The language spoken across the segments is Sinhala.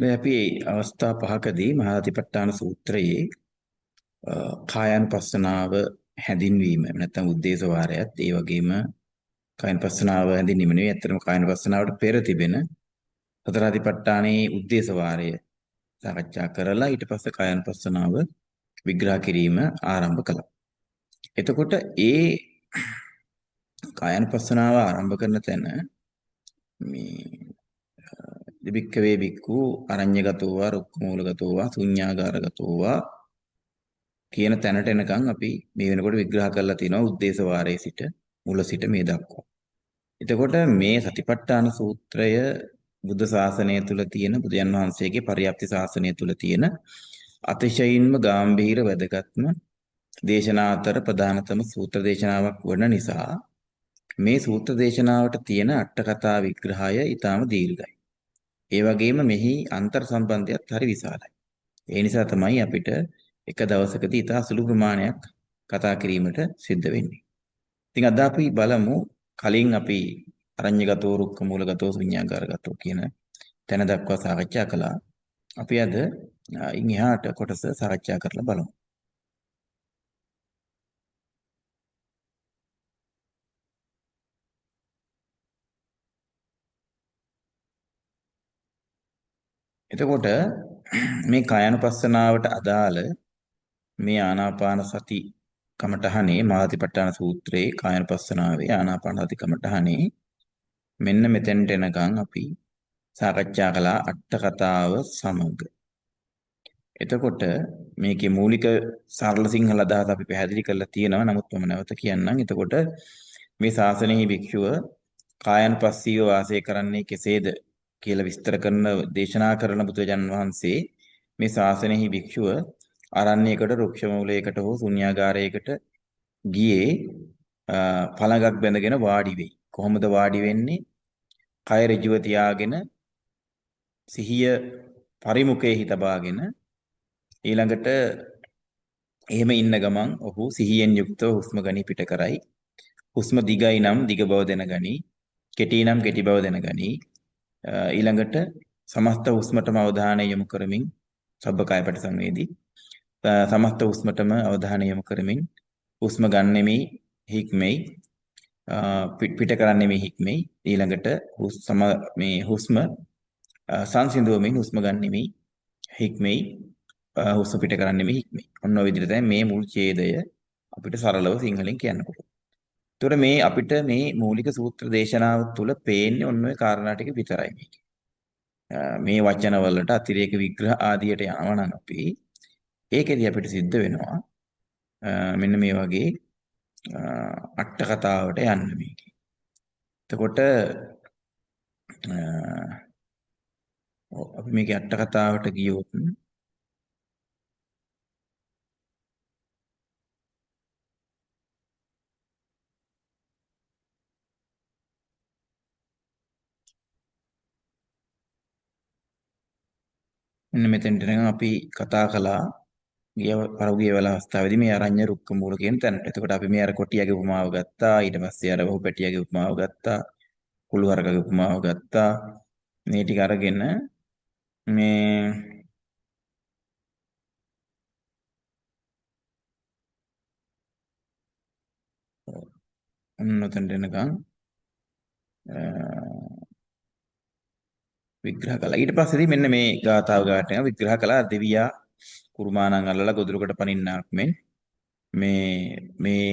දැන් අපි අවස්ථා පහකදී මහා සතිපට්ඨාන සූත්‍රයේ කායानुපස්සනාව හැඳින්වීම නැත්නම් උද්දේශ වාරයත් ඒ වගේම කායानुපස්සනාව හැඳින්වීම නෙවෙයි ඇත්තටම කායानुපස්සනාවට පෙර තිබෙන සතර සතිපට්ඨානයේ උද්දේශ වාරය සාකච්ඡා කරලා ඊට පස්සේ කායानुපස්සනාව විග්‍රහ කිරීම ආරම්භ කළා. එතකොට ඒ කායानुපස්සනාව ආරම්භ කරන තැන මේ දිබික්කවේ බික්කු අරඤ්‍යගතෝවා රුක්ඛමූලගතෝවා ශුඤ්ඤාගාරගතෝවා කියන තැනට එනකන් අපි මේ වෙනකොට විග්‍රහ කරලා තිනවා උද්දේශ වාරයේ සිට මුල සිට මේ දක්වා. එතකොට මේ සතිපට්ඨාන සූත්‍රය බුද්ධ ශාසනය තුල තියෙන බුදුන් වහන්සේගේ පරියප්ති ශාසනය තුල තියෙන අතිශයින්ම ගැඹීර වැදගත්ම දේශනා අතර ප්‍රධානතම සූත්‍ර දේශනාවක් වන නිසා මේ සූත්‍ර දේශනාවට තියෙන අට කතා විග්‍රහය ඊටාම දීර්ඝයි. ඒ වගේම මෙහි අන්තර් සම්බන්ධයත් හරි විශාලයි. ඒ නිසා තමයි අපිට එක දවසකදී ඉතා සුළු ප්‍රමාණයක් කතා කිරීමට සිද්ධ වෙන්නේ. ඉතින් අද අපි බලමු කලින් අපි අරඤ්‍යගතෝ රුක්ක මූලගතෝ ශුඤ්ඤාගාරගතෝ කියන තැන දක්වා සාකච්ඡා කළා. අපි අද ඉන් එහාට කොටස සාකච්ඡා කරලා බලමු. එතකොට මේ කායानुපස්සනාවට අදාළ මේ ආනාපාන සති කමඨහනේ මාතිපට්ඨාන සූත්‍රයේ කායानुපස්සනාවේ ආනාපාන සති කමඨහනේ මෙන්න මෙතෙන්ට එනකන් අපි සාකච්ඡා කළා අට කතාව සමග. එතකොට මේකේ මූලික සරල සිංහල අදහස අපි පැහැදිලි කරලා තියෙනවා. නමුත් මම නැවත කියන්නම්. එතකොට මේ ශාසනයෙහි භික්ෂුව කායानुපස්සීව වාසය කරන්නේ කෙසේද කියලා විස්තර කරන දේශනා කරන බුදුරජාණන් වහන්සේ මේ ශාසනයෙහි භික්ෂුව අරණ්‍යයකට රුක්ෂ මූලයකට හෝ ශුන්‍යාගාරයකට ගියේ පළඟක් බැඳගෙන වාඩි වෙයි. කොහොමද වාඩි වෙන්නේ? කය ඍජුව තියාගෙන සිහිය පරිමුඛයේ තබාගෙන ඊළඟට එහෙම ඉන්න ගමන් ඔහු සිහියෙන් යුක්තව හුස්ම ගනි පිට කරයි. හුස්ම දිගයි නම් දිග බව දැනගනි. කෙටි නම් කෙටි බව දැනගනි. ඊළඟට සමස්ත හුස්මටම අවධානය යොමු කරමින් සබ්බකාය පරිසංවේදී සමස්ත හුස්මටම අවධානය යොමු කරමින් හුස්ම ගන්නෙමි හික්මෙයි පිට කරන්නෙමි හික්මෙයි ඊළඟට මේ හුස්ම සංසිඳුවමින් හුස්ම ගන්නෙමි හික්මෙයි හුස්ම පිට කරන්නෙමි හික්මෙයි. ඔන්න ඔය විදිහට තමයි මේ මුල් ඡේදය අපිට සරලව සිංහලෙන් කියන්න පුළුවන්. ඒතකොට මේ අපිට මේ මූලික සූත්‍ර දේශනාව තුළ පේන්නේ ඔන්න ඔය කාරණා ටික විතරයි මේක. මේ වචන වලට අතිරේක විග්‍රහ ආදියට යනවා නම් අපි ඒකෙදි අපිට සිද්ධ වෙනවා මෙන්න මේ වගේ අට කතාවට යන්න මේකේ. එතකොට අපි මේකේ අට කතාවට ගියොත් මෙන්න මෙතෙන්ට නිකන් අපි කතා කළා පරෝගිය වල අවස්ථාවේදී මේ අරඤ්‍ය රුක්ක මූල කියන තැනට. එතකොට අපි මේ අර කොටියගේ උපමාව ගත්තා. ඊට පස්සේ අර බහු පැටියගේ උපමාව ගත්තා. කුළු හරකගේ උපමාව ගත්තා. මේ ටික අරගෙන මේ ඔන්නතෙන්ට එනකන් විග්‍රහ කළා. ඊට පස්සේදී මෙන්න මේ ගාථාව ගාටන විග්‍රහ කළා දෙවියා කුරුමානන් අල්ලලා ගොදුරකට පනින්නාක් මෙන් මේ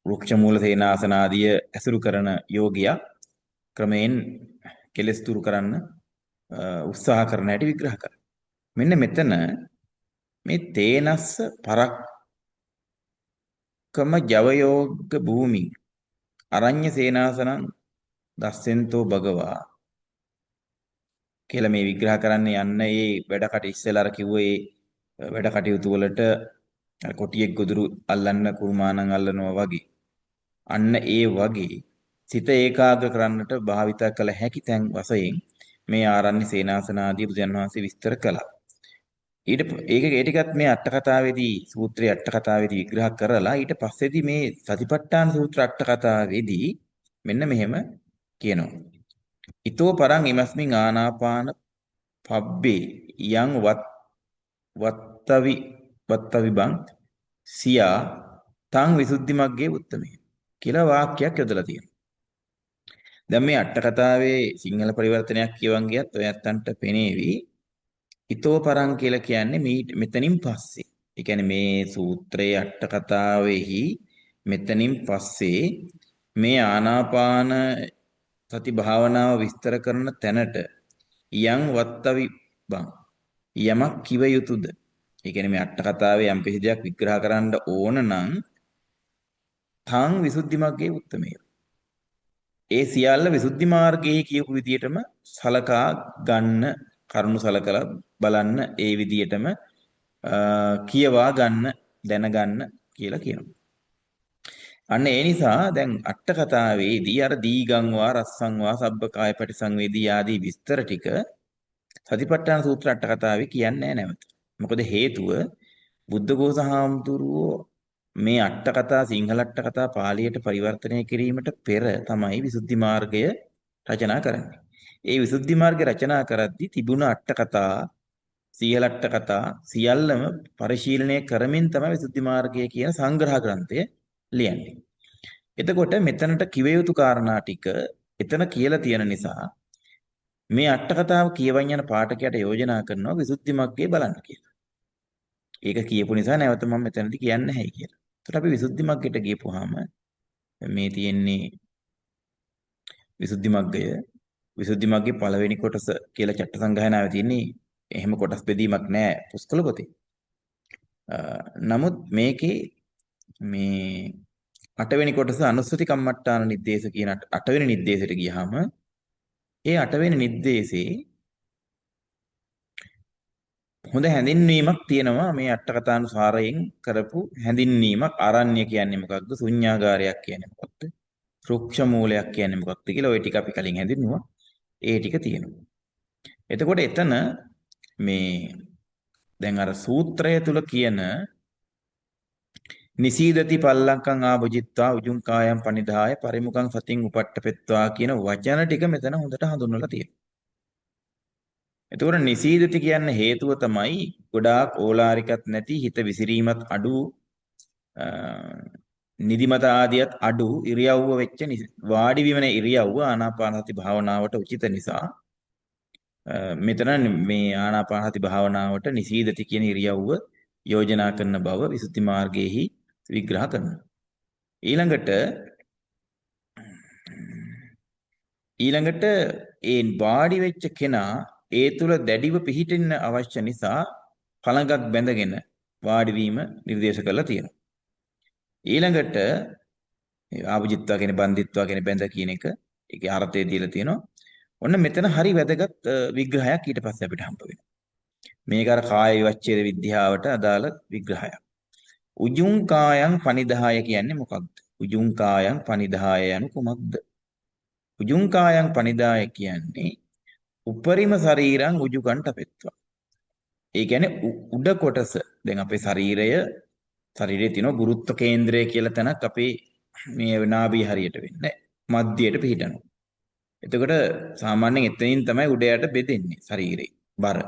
වෘක්ෂ මූල සේනාසන ආදිය ඇසුරු කරන යෝගියා ක්‍රමයෙන් කෙලස් දුරු කරන්න උත්සාහ කරන හැටි විග්‍රහ කරා. මෙන්න මෙතන මේ තේනස්ස පරක්කම ජවයෝග භූමි අරඤ්‍ය සේනාසනං දස්සෙන්තෝ භගවා කියලා මේ විග්‍රහ කරන්න යන්න ඒ වැඩ කට ඉස්සෙල්ලා අර කිව්වේ වැඩ කටයුතු වලට කොටියෙක් ගොදුරු අල්ලන්න කුරුමානන් අල්ලනවා වගේ අන්න ඒ වගේ සිත ඒකාග්‍ර කරන්නට භාවිත කළ හැකි තැන් වශයෙන් මේ ආරණ්‍ය සේනාසන ආදී බුදුන් වහන්සේ විස්තර කළා. ඒ ටිකත් මේ අට කතාවේදී සූත්‍රයේ අට කතාවේදී විග්‍රහ කරලා ඊට පස්සේදී මේ සතිපට්ඨාන සූත්‍ර අට කතාවේදී මෙන්න මෙහෙම කියනවා. ඊතෝ පරං ඉමස්මින් ආනාපාන පබ්බේ යං වත්තවි වත්තවි බං සියා තං විසුද්ධි මග්ගේ උත්තමේ කියලා වාක්‍යයක් යොදලා තියෙනවා. දැන් මේ අට කතාවේ සිංහල පරිවර්තනයක් කියවන් ගියත් ඔය ඇත්තන්ට පෙනේවි. ඊතෝ පරං කියලා කියන්නේ මෙතනින් පස්සේ. ඒ කියන්නේ මේ සූත්‍රයේ අට කතාවෙහි මෙතනින් පස්සේ මේ ආනාපාන සති භාවනාව විස්තර කරන තැනට යම් වත්තවි බං යමක් කිව යුතුද? ඒ කියන්නේ මේ අට කතාවේ යම් කිසි දෙයක් විග්‍රහ කරන්න ඕන නම් තං විසුද්ධි මග්ගේ උත්තමය. ඒ සියල්ල විසුද්ධි මාර්ගයේ කියපු විදිහටම සලකා ගන්න කරුණු සලකලා බලන්න ඒ විදිහටම කියවා ගන්න දැනගන්න කියලා කියනවා. අන්න ඒ නිසා දැන් අට කතාවේදී අර දීගං වා රස්සං වා සබ්බකාය පටිසංවේදී ආදී විස්තර ටික සතිපට්ඨාන සූත්‍ර අට කතාවේ කියන්නේ නැවත. මොකද හේතුව බුද්ධඝෝෂ හාමුදුරුවෝ මේ අට කතා සිංහල අට කතා පාලියට පරිවර්තනය කිරීමට පෙර තමයි විසුද්ධි මාර්ගය රචනා කරන්නේ. ඒ විසුද්ධි මාර්ගය රචනා කරද්දී තිබුණ අට කතා සියලු අට කතා සියල්ලම පරිශීලනය කරමින් තමයි විසුද්ධි මාර්ගය කියන සංග්‍රහ ග්‍රන්ථය ලියන්නේ. එතකොට මෙතනට කිව යුතු කාරණා ටික එතන කියලා තියෙන නිසා මේ අට කතාව කියවන් යන පාඨකයට යෝජනා කරනවා විසුද්ධි මග්ගේ බලන්න කියලා. ඒක කියපු නිසා නැවත මම මෙතනදී කියන්නේ නැහැ කියලා. ඒකට අපි විසුද්ධි මග්ගයට ගියපුවාම මේ තියෙන්නේ විසුද්ධි මග්ගය. විසුද්ධි මග්ගේ පළවෙනි කොටස කියලා චට්ට සංගායනාවේ තියෙන්නේ එහෙම කොටස් බෙදීමක් නැහැ පුස්තක පොතේ. නමුත් මේකේ මේ අටවෙනි කොටස අනුස්සති කම්මට්ටාන නිर्देश කියන අටවෙනි නිर्देशයට ගියාම ඒ අටවෙනි නිर्देशේ හොඳ හැඳින්වීමක් තියෙනවා මේ අට කතානුසාරයෙන් කරපු හැඳින්වීමක්. ආරණ්‍ය කියන්නේ මොකක්ද? ශුන්‍යාගාරයක් කියන්නේ මොකක්ද? වෘක්ෂ මූලයක් කියන්නේ මොකක්ද කියලා ওই ටික අපි කලින් හැඳින්නුවා. ඒ ටික තියෙනවා. එතකොට එතන මේ දැන් අර සූත්‍රය තුල කියන නිසීදති පල්ලංකං ආභුජිත්වා උජුං කායම් පනිදාය පරිමුඛං සතින් උපට්ඨපෙත්වා කියන වචන ටික මෙතන හොඳට හඳුන්වලා තියෙනවා. එතකොට නිසීදති කියන හේතුව තමයි ගොඩාක් ඕලාරිකත් නැති හිත විසිරීමත් අඩු නිදිමත ආදියත් අඩු ඉරියව්ව වෙච්ච වාඩි වීමනේ ඉරියව්ව ආනාපානසති භාවනාවට උචිත නිසා මෙතන මේ ආනාපානසති භාවනාවට නිසීදති කියන ඉරියව්ව යෝජනා කරන බව විසුද්ධි මාර්ගයේහි විග්‍රහ කරනවා. ඊළඟට ඒ වාඩි වෙච්ච කෙනා ඒ තුල දැඩිව පිහිටින්න අවශ්‍ය නිසා පළඟක් බැඳගෙන වාඩි වීම නිර්දේශ කරලා තියෙනවා. ඊළඟට ආභුජිත්වා කියන බන්දිත්වා කියන බැඳ කියන එක ඒකේ අර්ථය දීලා තියෙනවා. ඔන්න මෙතන හරි වැදගත් විග්‍රහයක් ඊට පස්සේ අපිට හම්බ වෙනවා. මේක අර කාය විවච්ඡේද විද්‍යාවට අදාළ විග්‍රහයක්. උජුං කායං පනිදාය කියන්නේ මොකක්ද? උජුං කායං පනිදාය යනු කුමක්ද? උජුං කායං පනිදාය කියන්නේ උපරිම ශරීරං උජුකන්ට පෙත්වා. ඒ කියන්නේ උඩ කොටස දැන් අපේ ශරීරයේ තියෙන ගුරුත්ව කේන්ද්‍රය කියලා තැනක් අපේ මේ නාභිය හරියට වෙන්නේ මධ්‍යයට පිහිටනවා. එතකොට සාමාන්‍යයෙන් එතනින් තමයි උඩ යට බෙදෙන්නේ ශරීරේ බර.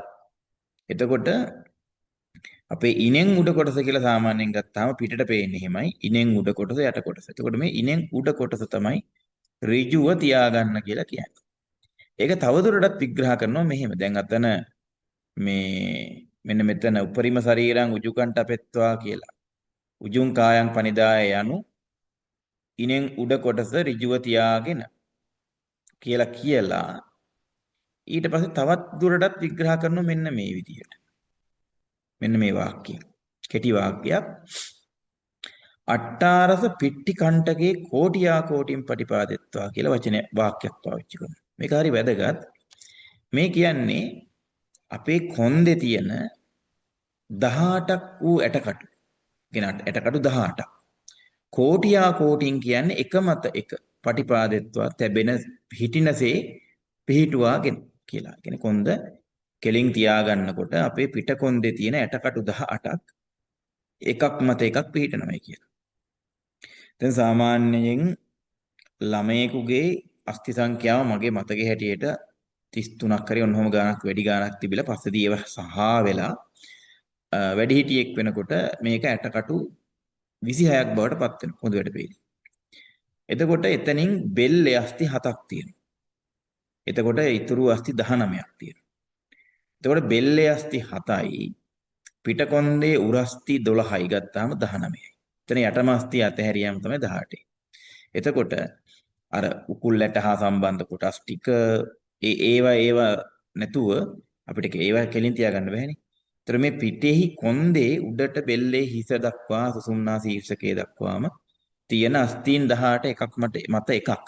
එතකොට අපේ ඉනෙන් උඩ කොටස කියලා සාමාන්‍යයෙන් ගත්තාම පිටට පේන්නේ එහෙමයි. ඉනෙන් උඩ කොටස යට කොටස. එතකොට මේ ඉනෙන් උඩ කොටස තමයි ඍජුව තියාගන්න කියලා කියන්නේ. ඒක තවදුරටත් විග්‍රහ කරනවා මෙහෙම. දැන් අතන මෙන්න මෙතන උපරිම ශරීරං උජුකන්ට අපෙත්වා කියලා. උජුං කායං පනිදාය යනු ඉනෙන් උඩ කොටස ඍජුව තියාගෙන කියලා ඊට පස්සේ තවත් දුරටත් විග්‍රහ කරනවා මෙන්න මේ විදිහට. මෙන්න මේ වාක්‍යය. කෙටි වාක්‍යයක්. අට්ඨාරස පිට්ටි කණ්ඨකේ කෝටියා කෝටිම් පටිපාදෙත්වා කියලා වාක්‍යයක් පාවිච්චි කරනවා. මේක හරි වැදගත්. මේ කියන්නේ අපේ කොන්දේ තියෙන 18ක් වූ ඇටකටු. කියන ඇටකටු 18ක්. කෝටියා කෝටින් කියන්නේ එක මත එක පටිපාදෙත්වා තැබෙන හිටිනසේ පිහිටුවාගෙන කියලා. කියන්නේ කොන්ද කෙලින් තියාගන්නකොට අපේ පිට කොන්දේ තියෙන ඇටකටු 18ක් එකක් මත එකක් පිහිටනවායි කියලා. දැන් සාමාන්‍යයෙන් ළමයෙකුගේ අස්ථි සංඛ්‍යාව මගේ මතකයේ හැටියට 33ක් හරි ඔන්නෝම ගානක් වැඩි ගානක් තිබිලා පස්සේදී ඒව සහ වෙලා වැඩිහිටියෙක් වෙනකොට මේක ඇටකටු 26ක් බවට පත් වෙනවා හොඳ වැඩ පිළිවෙල. එතකොට එතනින් බෙල්ලේ අස්ථි 7ක් තියෙනවා. එතකොට ඉතුරු අස්ථි 19ක් තියෙනවා. එතකොට බෙල්ලේ අස්ථි 7යි පිටකොන්දේ උරස්ථි 12යි ගත්තාම 19යි. එතන යටම අස්ථි අතහැරියාම තමයි 18. එතකොට අර උකුල්ලට හා සම්බන්ධ කොටස් ටික ඒවා නැතුව අපිට ඒවා කෙලින් තියාගන්න බැහැනේ. ඒතර මේ පිටෙහි කොන්දේ උඩට බෙල්ලේ හිස දක්වා සුසුම්නා ශීර්ෂකයේ දක්වාම තියෙන අස්තීන් 18 එකක් මත එකක්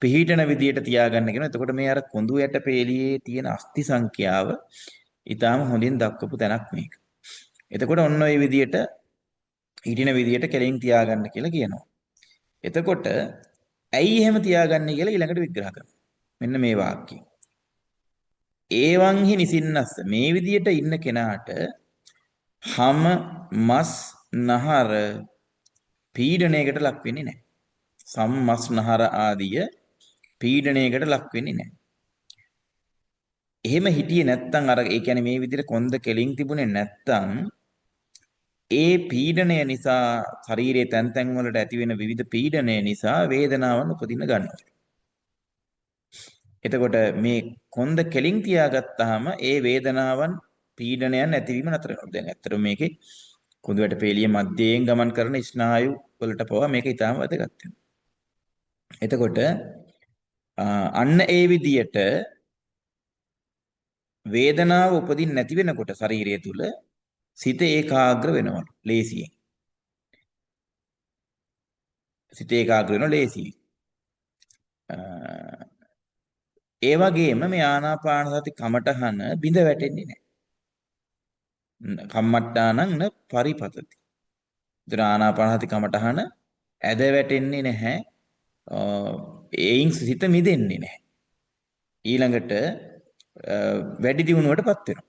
පිහිටන විදියට තියාගන්න කියනවා. එතකොට මේ අර කොඳු යට පේලියේ තියෙන අස්ති සංඛ්‍යාව ඊටාම හොඳින් දක්වපු තැනක් මේක. එතකොට ඔන්න ඔය විදියට හිටින විදියට කෙලින් තියාගන්න කියලා කියනවා. එතකොට ඇයි එහෙම තියාගන්නේ කියලා ඊළඟට විග්‍රහ කරනවා. මෙන්න මේ වාක්‍යය. ඒවංහි නිසින්නස්ස මේ විදියට ඉන්න කෙනාට හම මස් නහර පීඩණයකට ලක් වෙන්නේ නැහැ. සම් මස් නහර ආදිය පීඩණයකට ලක් වෙන්නේ නැහැ. එහෙම හිටියේ නැත්තම් අර ඒ කියන්නේ මේ විදිහට කොන්ද කෙලින් තිබුණේ නැත්තම් ඒ පීඩණය නිසා ශරීරයේ තැන් තැන් වලට ඇති වෙන විවිධ පීඩණය නිසා වේදනාවන් උපදින ගන්නවා. එතකොට මේ කොන්ද කෙලින් තියාගත්තාම ඒ වේදනාවන් පීඩනයන් නැතිවීම නතර වෙනවා. දැන් ඇත්තටම මේකේ කුඳුවට පේලිය මැදයෙන් ගමන් කරන ස්නායු වලට පවා මේක ඊටාම වැදගත් වෙනවා. එතකොට අන්න ඒ විදියට වේදනාව උපදින්න නැති වෙනකොට ශරීරය තුල සිත ඒකාග්‍ර වෙනවා ලේසියෙන්. සිත ඒකාග්‍ර වෙනවා ලේසියෙන්. ඒ වගේම මේ ආනාපාන සති කමඨහන බිඳ වැටෙන්නේ නැහැ. කම්මට්ටානං න පරිපතති. ඒතර ආනාපාන සති කමඨහන ඇද වැටෙන්නේ නැහැ. ඒයින් සිත මිදෙන්නේ නැහැ. ඊළඟට වැඩි දියුණුවටපත් වෙනවා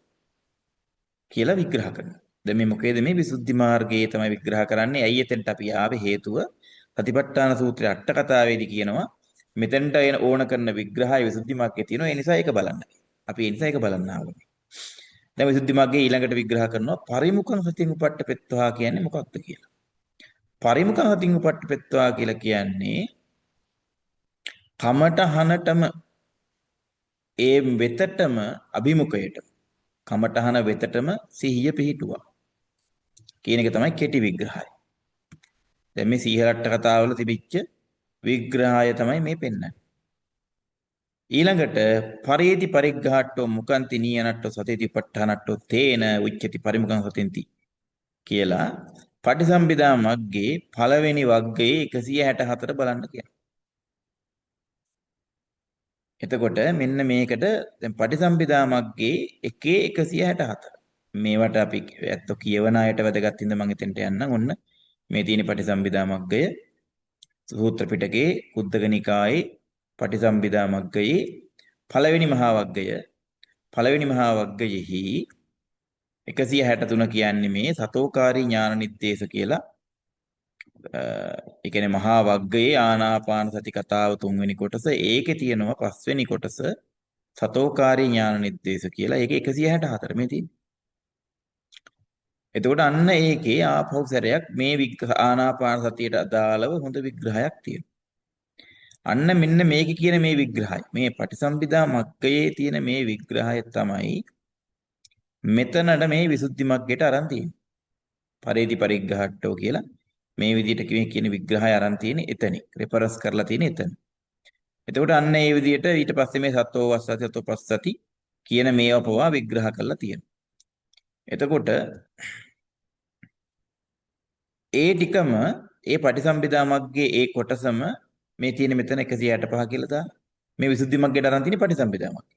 කියලා විග්‍රහ කරනවා. දැන් මේ මොකේද මේ විසුද්ධි මාර්ගයේ තමයි විග්‍රහ කරන්නේ. ඇයි එතෙන්ට අපි ආවේ හේතුව සතිපට්ඨාන සූත්‍රයේ අට කතාවේදී කියනවා මෙතෙන්ට ඕන කරන විග්‍රහය විසුද්ධි මාර්ගයේ තියෙනවා. ඒ නිසා ඒක බලන්න. අපි ඒ නිසා ඒක බලන්න ආවේ. දැන් විසුද්ධි මාර්ගයේ ඊළඟට විග්‍රහ කරනවා පරිමුඛං සතින් උපට්ඨපෙත්වා කියන්නේ මොකක්ද කියලා. පරිමුඛං සතින් උපට්ඨපෙත්වා කියලා කියන්නේ කමඨහනටම ඒ වෙතටම අභිමුඛයට කමඨහන වෙතටම සිහිය පිහිටුවා කියන එක තමයි කෙටි විග්‍රහය. දැන් මේ සීහලට්ට කතාවල තිබිච්ච විග්‍රහය තමයි මේ පෙන්වන්නේ. ඊළඟට පරේති පරිග්ඝාට්ටෝ මුකන්ති නීයනට්ටෝ සතේති පට්ඨානට්ටෝ තේන උච්චති පරිමුඛං සතෙන්ති කියලා පටිසම්භිදා මග්ගේ පළවෙනි වග්ගයේ 164 බලන්න කියනවා. එතකොට මෙන්න මේකට දැන් පටිසම්භිදා මග්ගේ 164 මේවට අපි ඇත්තෝ කියවන අයට වැදගත් ඉඳ මම එතෙන්ට යන්නම්. ඔන්න මේ තියෙන පටිසම්භිදා මග්ගය සූත්‍ර පිටකේ කුද්දක නිකායේ පටිසම්භිදා මග්ගයේ පළවෙනි මහා වග්ගයෙහි 163 කියන්නේ මේ සතෝකාරී ඥාන නිද්දේශ කියලා. ඒ කියන්නේ මහා වග්ගයේ ආනාපාන සති කතාව තුන්වෙනි කොටස. ඒකේ තියෙනවා පස්වෙනි කොටස සතෝකාරී ඥාන නිද්දේශ කියලා. ඒක 164 මේ තියෙන්නේ. එතකොට අන්න ඒකේ ආපහු සැරයක් මේ ආනාපාන සතියට අදාළව හොඳ විග්‍රහයක් තියෙනවා. අන්න මෙන්න මේකේ කියන මේ විග්‍රහය. මේ පටිසම්භිදා මග්ගයේ තියෙන මේ විග්‍රහය තමයි මෙතනට මේ විසුද්ධි මග්ගයට අරන් තියෙන්නේ. පරේති පරිග්ඝාට්ටෝ කියලා මේ විදිහට කියන විග්‍රහය අරන් තියෙන්නේ එතනින්. රෙෆරන්ස් කරලා තියෙන්නේ එතන. එතකොට අන්න ඒ විදිහට ඊට පස්සේ මේ සතෝ වස්සති සතෝ පස්සති කියන මේව පවා විග්‍රහ කරලා තියෙනවා. එතකොට ඒ ටිකම ඒ පටිසම්භිදා මග්ගයේ ඒ කොටසම මේ තියෙන මෙතන 165 කියලා දාලා මේ විසුද්ධි මග්ගයට අරන් තියෙන පටිසම්භිදා මග්ගය.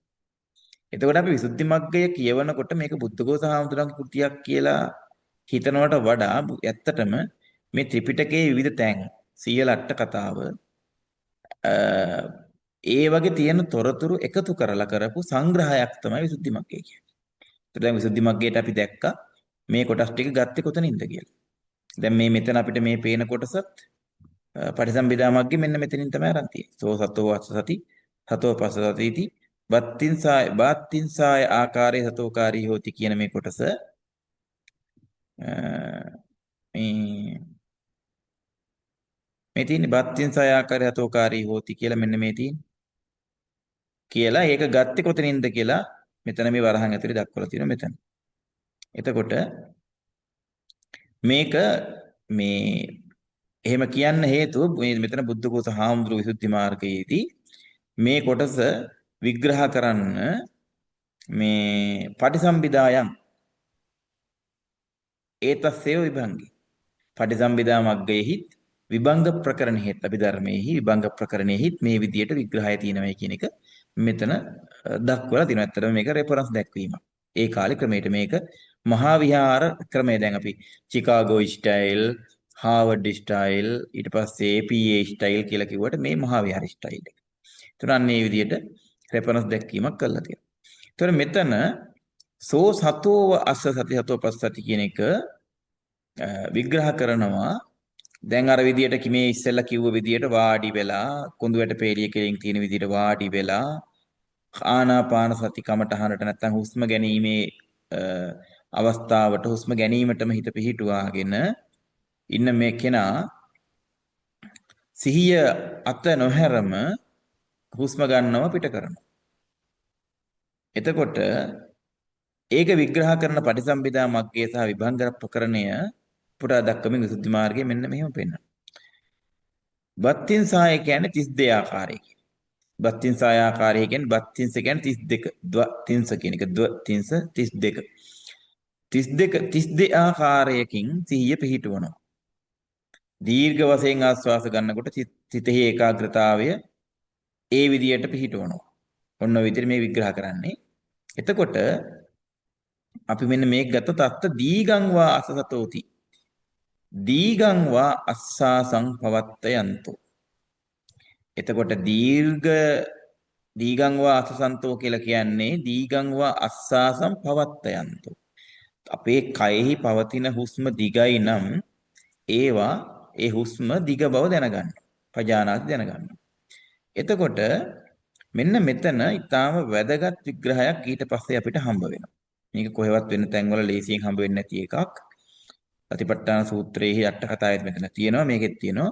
එතකොට අපි විසුද්ධි මග්ගය කියවනකොට මේක බුද්ධඝෝස හාමුදුරන්ගේ කෘතියක් කියලා හිතනවට වඩා ඇත්තටම මේ ත්‍රිපිටකයේ විවිධ තැන් සියල අට කතාව ඒ වගේ තියෙන තොරතුරු එකතු කරලා කරපු සංග්‍රහයක් තමයි විසුද්ධි මග්ගය කියන්නේ. ඒත් දැන් විසුද්ධි මග්ගයට අපි දැක්කා මේ කොටස් ටික ගත්තේ කොතනින්ද කියලා. දැන් මේ මෙතන අපිට මේ පේන කොටසත් පටිසම්භිදා මග්ගේ මෙන්න මෙතනින් තමයි අරන් තියෙන්නේ. සෝ සතෝ වස්ස සති සතෝ පස්ස සතිති බත්තින්සාය ආකාරයේ සතෝකාරී හෝති කියන මේ කොටස මේ මේ තියෙන්නේ බත්තින්සාය ආකාරයේ සතෝකාරී හෝති කියලා මෙන්න මේ තියෙන්නේ. කියලා ඒක ගත්තේ කොතනින්ද කියලා මෙතන මේ වරහන් ඇතුලේ දක්වලා තියෙනවා මෙතන. එතකොට මේක මේ එහෙම කියන්න හේතුව මේ මෙතන බුද්ධඝෝෂ හාමුදුරුවෝ විසුද්ධි මාර්ගයේදී මේ කොටස විග්‍රහ කරන්න මේ පටිසම්භිදායන් ඒතස්සේව විභංගි පටිසම්භිදා මග්ගයේහිත් විභංග ප්‍රකරණෙහිත් අභිධර්මයේහි විභංග ප්‍රකරණෙහිත් මේ විදියට විග්‍රහය තියෙනවා කියන එක මෙතන දක්වලා තියෙනවා. ඇත්තටම මේක රෙෆරන්ස් දැක්වීමක්. ඒ කාලේ ක්‍රමයට මේක මහා විහාර ක්‍රමය. දැන් අපි චිකාගෝ ස්ටයිල්, හාවර්ඩ් ස්ටයිල්, ඊට පස්සේ APA ස්ටයිල් කියලා කිව්වට මේ මහා විහාර ස්ටයිල් එක. ඒතර අන්න මේ විදියට රෙෆරන්ස් දැක්වීමක් කරලා තියෙනවා. ඒතර මෙතන සෝ සතෝව අස්ස සති සතෝ පස්සති කියන එක විග්‍රහ කරනවා. දැන් අර විදියට මේ ඉස්සෙල්ලා කිව්ව විදියට වාඩි වෙලා කුඳුයට පේලිය කෙලින් තියෙන විදියට වාඩි වෙලා ආනාපාන සති කමටහනට නැත්නම් හුස්ම ගැනීමේ අවස්ථාවට හුස්ම ගැනීමටම හිත පිහිටුවාගෙන ඉන්න මේ කෙනා සිහිය අත නොහැරම හුස්ම ගන්නව පිට කරනවා. එතකොට ඒක විග්‍රහ කරන පටිසම්භිදා මග්ගය සහ විභංග ප්‍රකරණය පුරා දක්වමින් විසුද්ධි මාර්ගයේ මෙන්න මෙහෙම පෙන්නනවා. බත්තින්සාය කියන්නේ 32 ආකාරයකින්. බත්තින්සාය ආකාරය කියන්නේ බත්තින්ස කියන්නේ 32. ද්වතින්ස කියන එක ද්වතින්ස 32. 32 ආකාරයකින් සිහිය පිහිටවනවා. දීර්ඝ වශයෙන් ආස්වාස ගන්නකොට සිතෙහි ඒකාග්‍රතාවය ඒ විදියට පිහිටවනවා. ඔන්න ඔය විදිහට මේ විග්‍රහ කරන්නේ. එතකොට අපි මෙන්න මේක ගත්තොත් අත්ත දීගං වා අසසතෝති. දීගං වා අස්සාසං පවත්තයන්තෝ. එතකොට දීගං වා අසසන්තෝ කියලා කියන්නේ දීගං වා අස්සාසං පවත්තයන්තෝ. අපේ කයෙහි පවතින හුස්ම දිගයි නම් ඒවා ඒ හුස්ම දිග බව දැනගන්න. පජානාති දැනගන්න. එතකොට මෙන්න මෙතන ඊටාම වැදගත් විග්‍රහයක් ඊට පස්සේ අපිට හම්බ වෙනවා. මේක කොහෙවත් වෙන තැන්වල ලේසියෙන් හම්බ වෙන්නේ නැති එකක්. සතිපට්ඨාන සූත්‍රයේ අට කතාවෙත් මෙතන තියෙනවා. මේකෙත් තියෙනවා.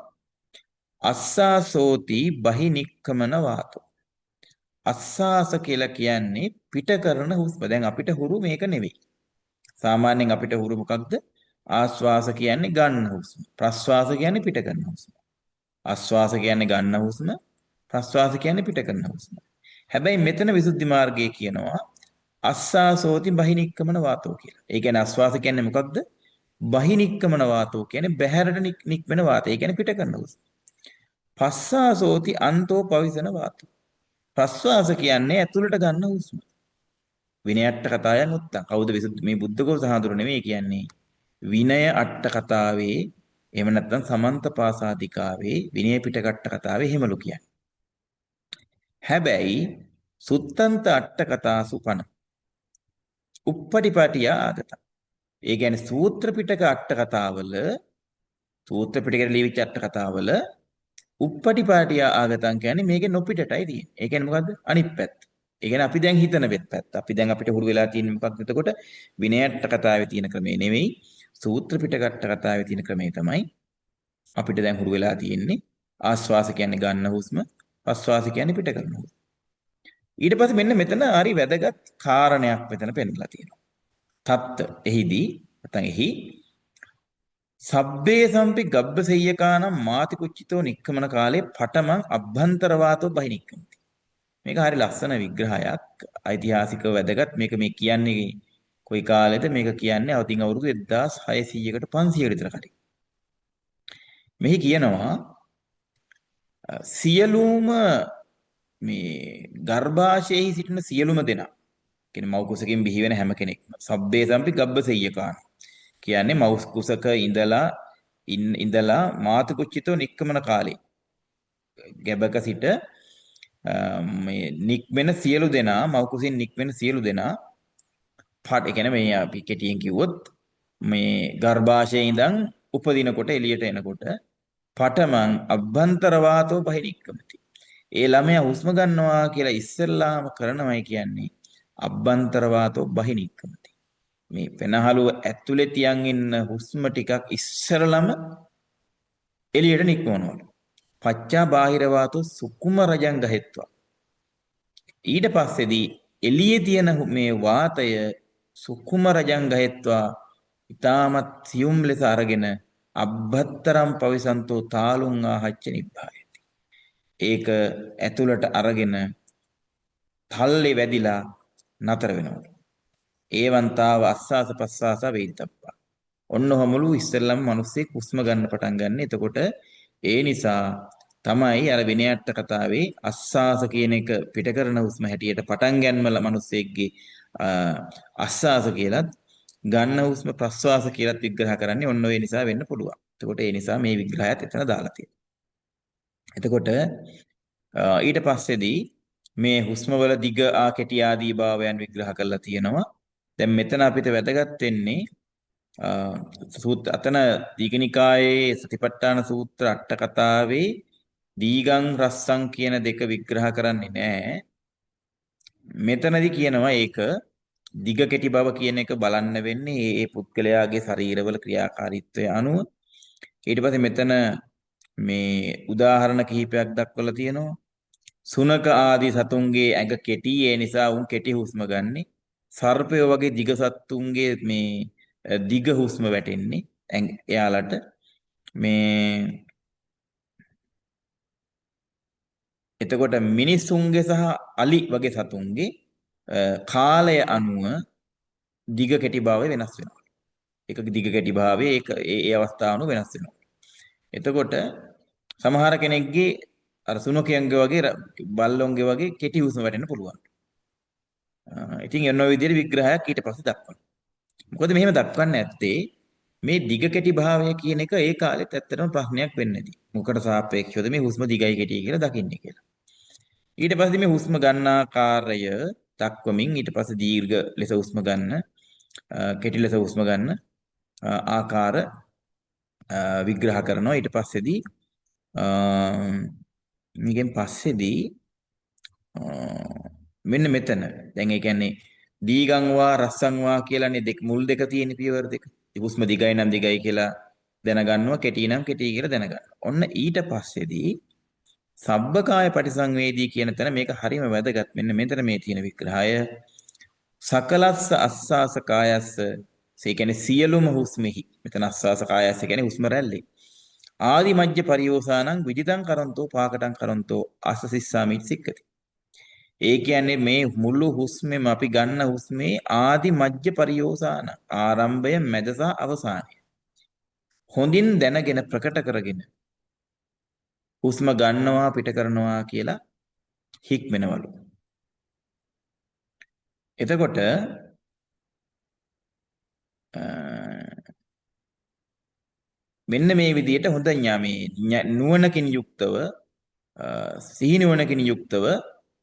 අස්සාසෝති බහිනික්කමන වාතෝ. අස්සාස කියලා කියන්නේ පිට කරන හුස්ම. දැන් අපිට හුරු මේක නෙවෙයි. සාමාන්‍යයෙන් අපිට හුරු මොකක්ද? ආශ්වාස කියන්නේ ගන්න හුස්ම. ප්‍රශ්වාස කියන්නේ පිට කරන හුස්ම. ආශ්වාස කියන්නේ ගන්න හුස්ම. ප්‍රශ්වාස කියන්නේ පිට කරන හුස්ම. හැබැයි මෙතන විසුද්ධි මාර්ගයේ කියනවා අස්සාසෝති බහිනික්කමන වාතෝ කියලා. ඒ කියන්නේ ආශ්වාස කියන්නේ මොකක්ද? බහිනික්කමන වාතෝ කියන්නේ බහැරට නික්මන වාතය. ඒ කියන්නේ පිට කරන හුස්ම. පස්සාසෝති අන්තෝ පවිසන වාතෝ. ප්‍රශ්වාස කියන්නේ ඇතුළට ගන්න හුස්ම. විනයට්ට කතායන් උත්තං. කවුද විසුද්ධි මේ බුද්ධඝෝෂ සහඳුර නෙමෙයි කියන්නේ. විනය අට්ට කතාවේ එහෙම නැත්නම් සමන්ත පාසාදිකාවේ විනය පිටකට්ට කතාවේ එහෙමලු කියන්නේ. හැබැයි සුත්තන්ත අට්ට කතාසු පන. උප්පටිපාටිය ආගත. ඒ කියන්නේ සූත්‍ර පිටක අට්ට කතාවල සූත්‍ර පිටකේ ලියවිච්ච අට්ට කතාවල උප්පටිපාටිය ආගතං කියන්නේ මේකේ නොපිටටයි තියෙන්නේ. ඒ කියන්නේ මොකද්ද? අනිත් පැත්ත. ඒ කියන්නේ අපි දැන් හිතන පැත්ත. අපි දැන් අපිට හුරු වෙලා තියෙන්නේ මොකක්ද? එතකොට විනයට්ට කතාවේ තියෙන ක්‍රමේ නෙවෙයි සූත්‍ර පිටකට්ට කතාවේ තියෙන ක්‍රමේ තමයි අපිට දැන් හුරු වෙලා තියෙන්නේ. ආශ්වාස කියන්නේ ගන්න හුස්ම, ප්‍රශ්වාස කියන්නේ පිට කරන හුස්ම. ඊට පස්සේ මෙන්න මෙතන හරි වැදගත් කාරණයක් මෙතන පෙන්නලා තියෙනවා. තත්ත එහිදී නැත්නම් එහි සබ්බේ සම්පි ගබ්බසෙය්‍යකානම් මාති කුච්චිතෝ නික්කමන කාලේ පඨමං අභ්‍යන්තර වාතෝ බහිනික්කමති. මේක හරි ලස්සන විග්‍රහයක්. ඓතිහාසිකව වැදගත්. මේක මේ කියන්නේ කොයි කාලෙද? මේක කියන්නේ අවතින් අවුරුදු 1600කට 500කට විතර කලින්. මෙහි කියනවා සියලුම මේ ගර්භාෂයේ සිටින සියලුම දෙනා කියන්නේ මව් කුසකින් බිහි වෙන හැම කෙනෙක්ම සබ්බේ සම්පි ගබ්බසෙය්‍යකාන කියන්නේ මව් කුසක ඉඳලා මාතු කුච්චිතෝ නික්කමන කාලේ ගැබක සිට මේ නික්මෙන සියලු දෙනා මව් කුසින් නික්මෙන සියලු දෙනා ඒ කියන්නේ මේ අපි කෙටියෙන් කිව්වොත් මේ ගර්භාෂයේ ඉඳන් උපදිනකොට එළියට එනකොට පඨමං අභ්‍යන්තර වාතෝ බහිනික්කමති. ඒ ළමයා හුස්ම ගන්නවා කියලා ඉස්සෙල්ලාම කරනවයි කියන්නේ අබ්බන්තර වාතෝ බහිනික්කමති. මේ පෙනහළුව ඇතුලේ තියන් ඉන්න හුස්ම ටිකක් ඉස්සරලම එළියට නික්මවනවලු. පච්චා බාහිර වාතෝ සුකුම රජං ගහෙත්වා. ඊට පස්සේදී එළියේ තියෙන මේ වාතය සුකුම රජං ගහෙත්වා ඊටමත් සියුම් ලෙස අරගෙන අබ්බත්තරම් පවිසන්තෝ තාලුං ආහච්ච නිබ්බාය. ඒක ඇතුළට අරගෙන තල්ලේ වැදිලා නතර වෙනවා. ඒවන්තාව අස්සාස පස්සාස වේදිතප්පා. ඔන්න ඔහමලු ඉස්සෙල්ලම මිනිස්සෙක් හුස්ම ගන්න පටන් ගන්න. එතකොට ඒ නිසා තමයි අර විනයට්ට කතාවේ අස්සාස කියන එක පිට කරන හුස්ම හැටියට පටන් ගන්නමල මිනිස්සෙක්ගේ අස්සාස කියලත් ගන්න හුස්ම ප්‍රස්වාස කියලත් විග්‍රහ කරන්නේ ඔන්න ඔය නිසා වෙන්න පුළුවන්. එතකොට ඒ නිසා මේ විග්‍රහයත් එතන දාලා තියෙනවා. එතකොට ඊට පස්සේදී මේ හුස්ම වල දිග කෙටි ආදී භාවයන් විග්‍රහ කරලා තියෙනවා. දැන් මෙතන අපිට වැදගත් වෙන්නේ අතන දීඝනිකායේ සතිපට්ඨාන සූත්‍ර අට කතාවේ දීගං රස්සං කියන දෙක විග්‍රහ කරන්නේ නැහැ. මෙතනදී කියනවා ඒක දිග කෙටි බව කියන එක බලන්න වෙන්නේ ඒ පුද්ගලයාගේ ශරීරවල ක්‍රියාකාරීත්වය අනුව. ඊට පස්සේ මෙතන මේ උදාහරණ කිහිපයක් දක්වලා තියෙනවා. සුනක ආදී සතුන්ගේ ඇඟ කෙටි ඒ නිසා උන් කෙටි හුස්ම ගන්නෙ. සර්පය වගේ දිග සතුන්ගේ මේ දිග හුස්ම වැටෙන්නේ එයාලට. මේ එතකොට මිනිසුන්ගේ සහ අලි වගේ සතුන්ගේ කාලය අනුව දිග කෙටි භාවය වෙනස් වෙනවා. ඒක දිග කෙටි භාවය ඒක ඒ අවස්ථාව අනුව වෙනස් වෙනවා. එතකොට සමහර කෙනෙක්ගේ අර සුනකයන්ගේ වගේ බල්ලොන්ගේ වගේ කෙටි හුස්ම වැටෙන්න පුළුවන්. ඉතින් එන විදිහට විග්‍රහයක් ඊට පස්සේ දක්වනවා. මොකද මෙහෙම දක්වන්න ඇත්තේ මේ දිග කෙටි භාවය කියන එක ඒ කාලෙත් ඇත්තටම ප්‍රශ්නයක් වෙන්නේ නැති. මොකට සාපේක්ෂවද මේ හුස්ම දිගයි කෙටි කියලා දකින්නේ කියලා. ඊට පස්සේ මේ හුස්ම ගන්න ආකාරය දක්වමින් ඊට පස්සේ දීර්ඝ ලෙස හුස්ම ගන්න, කෙටි ලෙස හුස්ම ගන්න ආකාර විග්‍රහ කරනවා. ඊට පස්සේදී මේකෙන් පස්සේදී මෙන්න මෙතන දැන් ඒ කියන්නේ දීගං වා රස්සං වා කියලානේ දෙක මුල් දෙක තියෙන පියවර දෙක. හුස්ම දිගයි නම් දිගයි කියලා දැනගන්නවා, කෙටි නම් කෙටි කියලා දැනගන්නවා. ඔන්න ඊට පස්සේදී සබ්බකාය පටිසංවේදී කියන තැන මේක හරිම වැදගත්. මෙන්න මෙතන මේ තියෙන විග්‍රහය සකලස්ස අස්සාස කායස්ස ඒ කියන්නේ සියලුම හුස්මෙහි. මෙතන අස්සාස කායස්ස කියන්නේ හුස්ම රැල්ලේ. ආදි මජ්ජ පරියෝසානං විදිතං කරන්තෝ පාකටං කරන්තෝ අස්සසිස්සාමිත් සික්කති. ඒ කියන්නේ මේ මුළු හුස්මෙම අපි ගන්න හුස්මේ ආදි මජ්ජ පරියෝසාන ආරම්භය මැද සහ අවසානය හොඳින් දැනගෙන ප්‍රකට කරගෙන හුස්ම ගන්නවා පිට කරනවා කියලා හික්මනවලු. එතකොට මෙන්න මේ විදිහට හොඳ මේ නුවණකින් යුක්තව සිහි නුවණකින් යුක්තව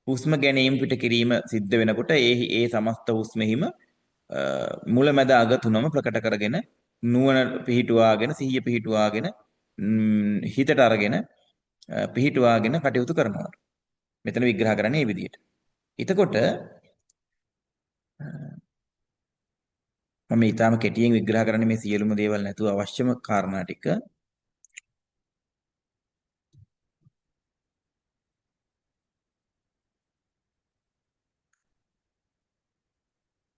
හුස්ම ගැනීම පිට කිරීම සිද්ධ වෙනකොට ඒ සමස්ත හුස්මෙහිම මුලැමැද අග තුනම ප්‍රකට කරගෙන නුවණ පිහිටුවාගෙන සිහිය පිහිටුවාගෙන හිතට අරගෙන පිහිටුවාගෙන කටයුතු කරනවා. මෙතන විග්‍රහ කරන්නේ මේ විදිහට. එතකොට මම ඊටාම කෙටියෙන් විග්‍රහ කරන්නේ මේ සියලුම දේවල් නැතුව අවශ්‍යම කාරණා ටික.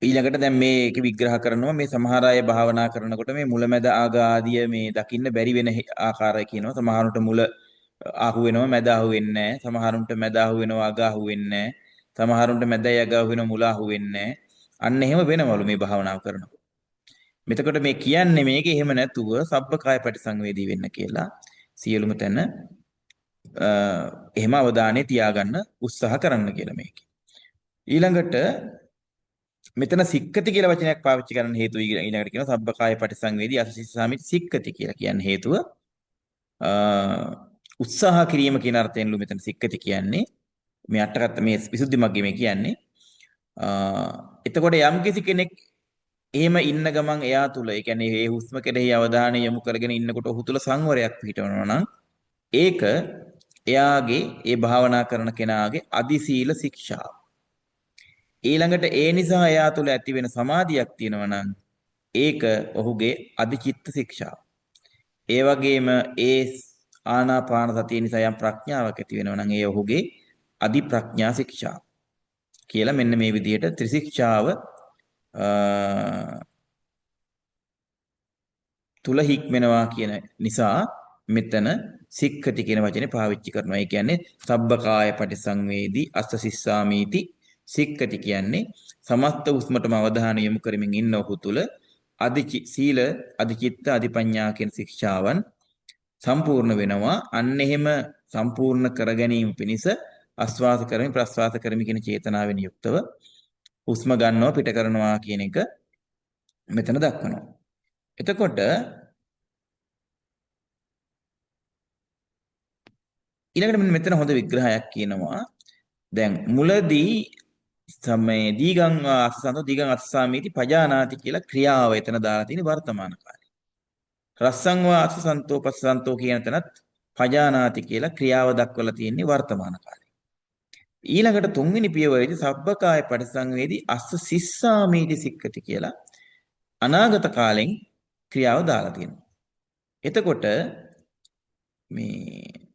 ඊළඟට දැන් මේක විග්‍රහ කරනවා මේ සමහර අය භාවනා කරනකොට මේ මුලැමැද ආග ආදිය මේ දකින්න බැරි වෙන ආකාරය කියනවා. සමහරුන්ට මුල අහු වෙනවා මැද අහු වෙන්නේ නැහැ. සමහරුන්ට මැද අහු වෙනවා අග අහු වෙන්නේ නැහැ. සමහරුන්ට මැදයි අග අහු වෙනවා මුල අහු වෙන්නේ නැහැ. අන්න එහෙම වෙනවලු මේ භාවනාව කරනකොට. මෙතකොට මේ කියන්නේ මේක එහෙම නැතුව සබ්බකාය පටිසංවේදී වෙන්න කියලා සියලුම තැන එහෙම අවධානය තියාගන්න උත්සාහ කරන්න කියලා මේක. ඊළඟට මෙතන සික්කති කියලා වචනයක් පාවිච්චි කරන්න හේතුව ඊළඟට කියනවා සබ්බකාය පටිසංවේදී අසසිස්සාමිත් සික්කති කියලා කියන්නේ හේතුව උත්සාහ කිරීම කියන අර්ථයෙන්ලු මෙතන සික්කති කියන්නේ මේ අටකට මේ විසුද්ධි මග්ගේ මේ කියන්නේ එතකොට යම් කිසි කෙනෙක් එහෙම ඉන්න ගමන් එයා තුල ඒ කියන්නේ මේ හුස්ම කෙරෙහි අවධානය යොමු කරගෙන ඉන්නකොට ඔහු තුල සංවරයක් පිහිටවනවා නම් ඒක එයාගේ ඒ භාවනා කරන කෙනාගේ අදි සීල ශික්ෂාව. ඊළඟට ඒ නිසා එයා තුළ ඇති වෙන සමාධියක් තියෙනවා නම් ඒක ඔහුගේ අධිචිත්ත ශික්ෂාව. ඒ වගේම ඒ ආනාපාන සතිය නිසා යම් ප්‍රඥාවක් ඇති වෙනවා නම් ඒ ඔහුගේ අධි ප්‍රඥා ශික්ෂාව. කියලා මෙන්න මේ විදිහට ත්‍රිශික්ෂාව තුල හික්මෙනවා කියන නිසා මෙතන සික්ඛති කියන වචනේ පාවිච්චි කරනවා. ඒ කියන්නේ සබ්බකාය පටිසංවේදී අස්ස සිස්සාමීති සික්ඛති කියන්නේ සමස්ත උස්මටම අවධානය යොමු කරමින් ඉන්න ඔහු තුල සීල අධිචිත්ත අධිපඤ්ඤා කියන ශික්ෂාවන් සම්පූර්ණ වෙනවා. අන්න එහෙම සම්පූර්ණ කර ගැනීම පිණිස ආස්වාස කරමින් ප්‍රස්වාස කරමින් කියන චේතනාවෙන් යුක්තව හුස්ම ගන්නවා පිට කරනවා කියන එක මෙතන දක්වනවා. එතකොට ඊළඟට මෙතන හොඳ විග්‍රහයක් කියනවා. දැන් මුලදී සමේ දීගං අස්සන්තෝ දීගං අස්සාමීති පජානාති කියලා ක්‍රියාව එතන දාලා තියෙන වර්තමාන කාලේ. රස්සං වා අස්සන්තෝ පස්සන්තෝ කියන තැනත් පජානාති කියලා ක්‍රියාව දක්වලා තියෙන්නේ වර්තමාන කාලේ. ඊළඟට තුන්වෙනි පියවරේදී සබ්බකාය පරිසංවේදී අස්ස සිස්සාමීති සික්කති කියලා අනාගත කාලෙන් ක්‍රියාව දාලා තියෙනවා. එතකොට මේ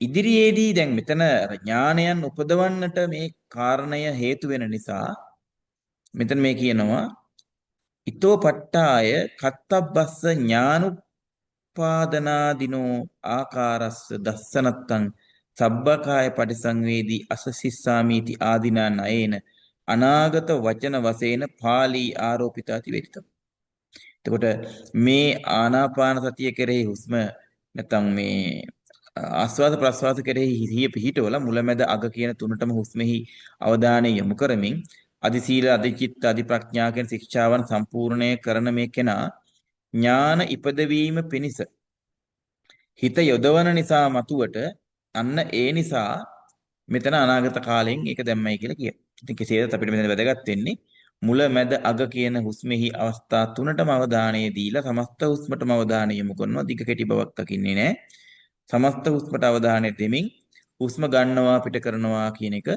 ඉදිරියේදී දැන් මෙතන ඥානයන් උපදවන්නට මේ කාරණය හේතු වෙන නිසා මෙතන මේ කියනවා ඊතෝ පට්ඨාය කත්තබ්බස්ස ඥානුපාදනාදිනෝ ආකාරස්ස දස්සනත්තං සබ්බකාය පටිසංවේදී අසසිස්සාමීති ආදිනා නයේන අනාගත වචන වශයෙන් පාළී ආරෝපිතාති වේදිතම්. එතකොට මේ ආනාපාන සතිය කෙරෙහි හුස්ම නැත්නම් මේ ආස්වාද ප්‍රස්වාද කෙරෙහි හිතිය පිහිටවල මුලැමැද අග කියන තුනටම හුස්මෙහි අවධානය යොමු කරමින් අදි සීල අදි චිත්ත අදි ප්‍රඥා කියන ශික්ෂාවන් සම්පූර්ණය කරන මේ කෙනා ඥාන ඉපදවීම පිණිස හිත යොදවන නිසා මතුවට අන්න ඒ නිසා මෙතන අනාගත කාලෙන් ඒක දැම්මයි කියලා කියනවා. ඉතින් කෙසේදත් අපිට මෙතන වැදගත් වෙන්නේ මුල මැද අග කියන හුස්මෙහි අවස්ථා තුනටම අවධානය දීලා සමස්ත හුස්මටම අවධානය යොමු කරනවා. දිග කෙටි බවක් දකින්නේ නැහැ. සමස්ත හුස්මට අවධානය දෙමින් හුස්ම ගන්නවා පිට කරනවා කියන එක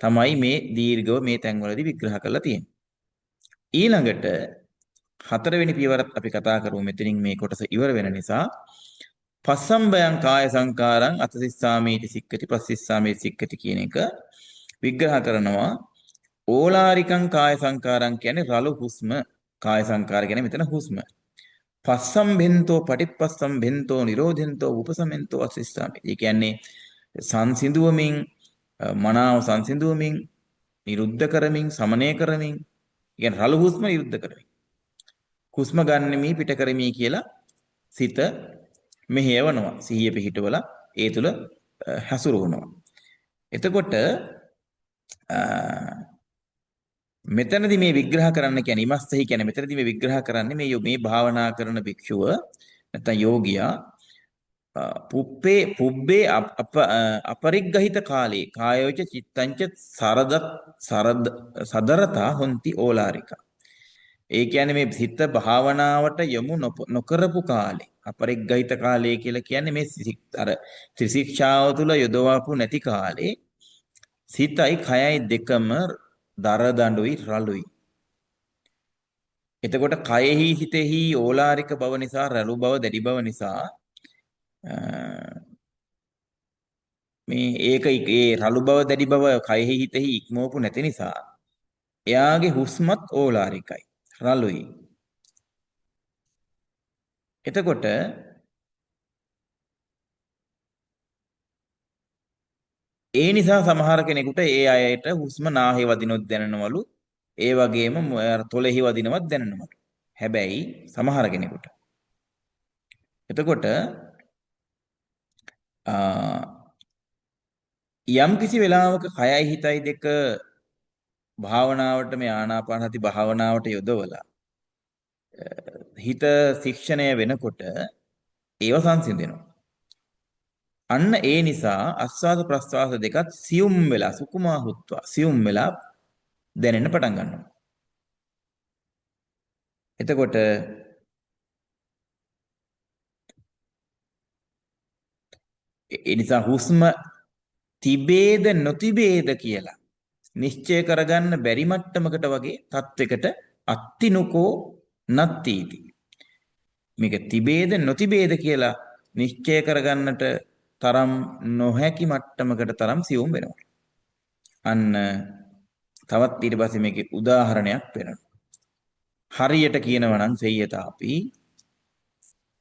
තමයි මේ දීර්ඝව මේ තැන්වලදී විග්‍රහ කරලා තියෙන්නේ. ඊළඟට හතරවෙනි පියවරත් අපි කතා කරමු. මෙතනින් මේ කොටස ඉවර වෙන නිසා පස්සම්බයං කාය සංකාරං අතසිස්සාමීති සික්කති පස්සිස්සාමීති සික්කති කියන එක විග්‍රහ කරනවා. ඕලාරිකං කාය සංකාරං කියන්නේ රළු හුස්ම. කාය සංකාර කියන්නේ මෙතන හුස්ම. පස්සම්බෙන්තෝ පටිපස්සම්බෙන්තෝ නිරෝධෙන්තෝ උපසමෙන්තෝ අසිස්සාමි. ඒ කියන්නේ සංසිඳුවමින් මනාව සංසිඳුවමින් නිරුද්ධ කරමින් සමනය කරමින් කියන්නේ රළු හුස්ම නිරුද්ධ කරමින් හුස්ම ගන්නෙමි පිට කරමි කියලා සිත මෙහෙයවනවා. සිහිය පිහිටවලා ඒ තුල හැසිරවනවා. එතකොට මෙතනදී මේ විග්‍රහ කරන්න කියන්නේ ඉමස්සෙහි කියන්නේ මෙතනදී මේ විග්‍රහ කරන්නේ මේ භාවනා කරන භික්ෂුව නැත්නම් යෝගියා පුබ්බේ අපරිග්ගහිත කාලේ කායෝච චිත්තංච සදරතා හොಂತಿ ඕලාරිකා. ඒ කියන්නේ මේ සිත භාවනාවට යොමු නොකරපු කාලේ අපරිග්ගහිත කාලය කියලා කියන්නේ මේ අර ත්‍රිශික්ෂාව තුල යොදවපු නැති කාලේ සිතයි කයයි දෙකම දර දඬුයි රළුයි. එතකොට කයෙහි හිතෙහි ඕලාරික බව නිසා රළු බව දැඩි බව නිසා මේ ඒක ඒ රළු බව දැඩි බව කයෙහි හිතෙහි ඉක්මවපු නැති නිසා එයාගේ හුස්මත් ඕලාරිකයි රළුයි. එතකොට ඒ නිසා සමහර කෙනෙකුට ඒ අයට හුස්ම නාහේ වදිනොත් දැනෙනවලු. ඒ වගේම තොලෙහි වදිනවත් දැනෙනවලු. හැබැයි සමහර කෙනෙකුට. එතකොට යම් කිසි වෙලාවක කයයි හිතයි දෙක භාවනාවට මේ ආනාපාන සති භාවනාවට යොදවලා හිත ශික්ෂණය වෙනකොට ඒව සංසිඳෙනවා. අන්න ඒ නිසා ආස්වාද ප්‍රස්වාස දෙකත් සියුම් වෙලා සුකුමා හුත්වා සියුම් වෙලා දැනෙන්න පටන් ගන්නවා. එතකොට ඒ නිසා හුස්ම තිබේද නොතිබේද කියලා නිශ්චය කරගන්න බැරි මට්ටමකට වගේ තත්වයකට අත්තිනුකෝ නත්තිති. මේක තිබේද නොතිබේද කියලා නිශ්චය කරගන්නට තරම් නොහැකි මට්ටමකට තරම් සියුම් වෙනවා. අන්න තවත් ඊට පස්සේ මේකේ උදාහරණයක් වෙනවා. හරියට කියනවා නම් සෙය්‍යතාපි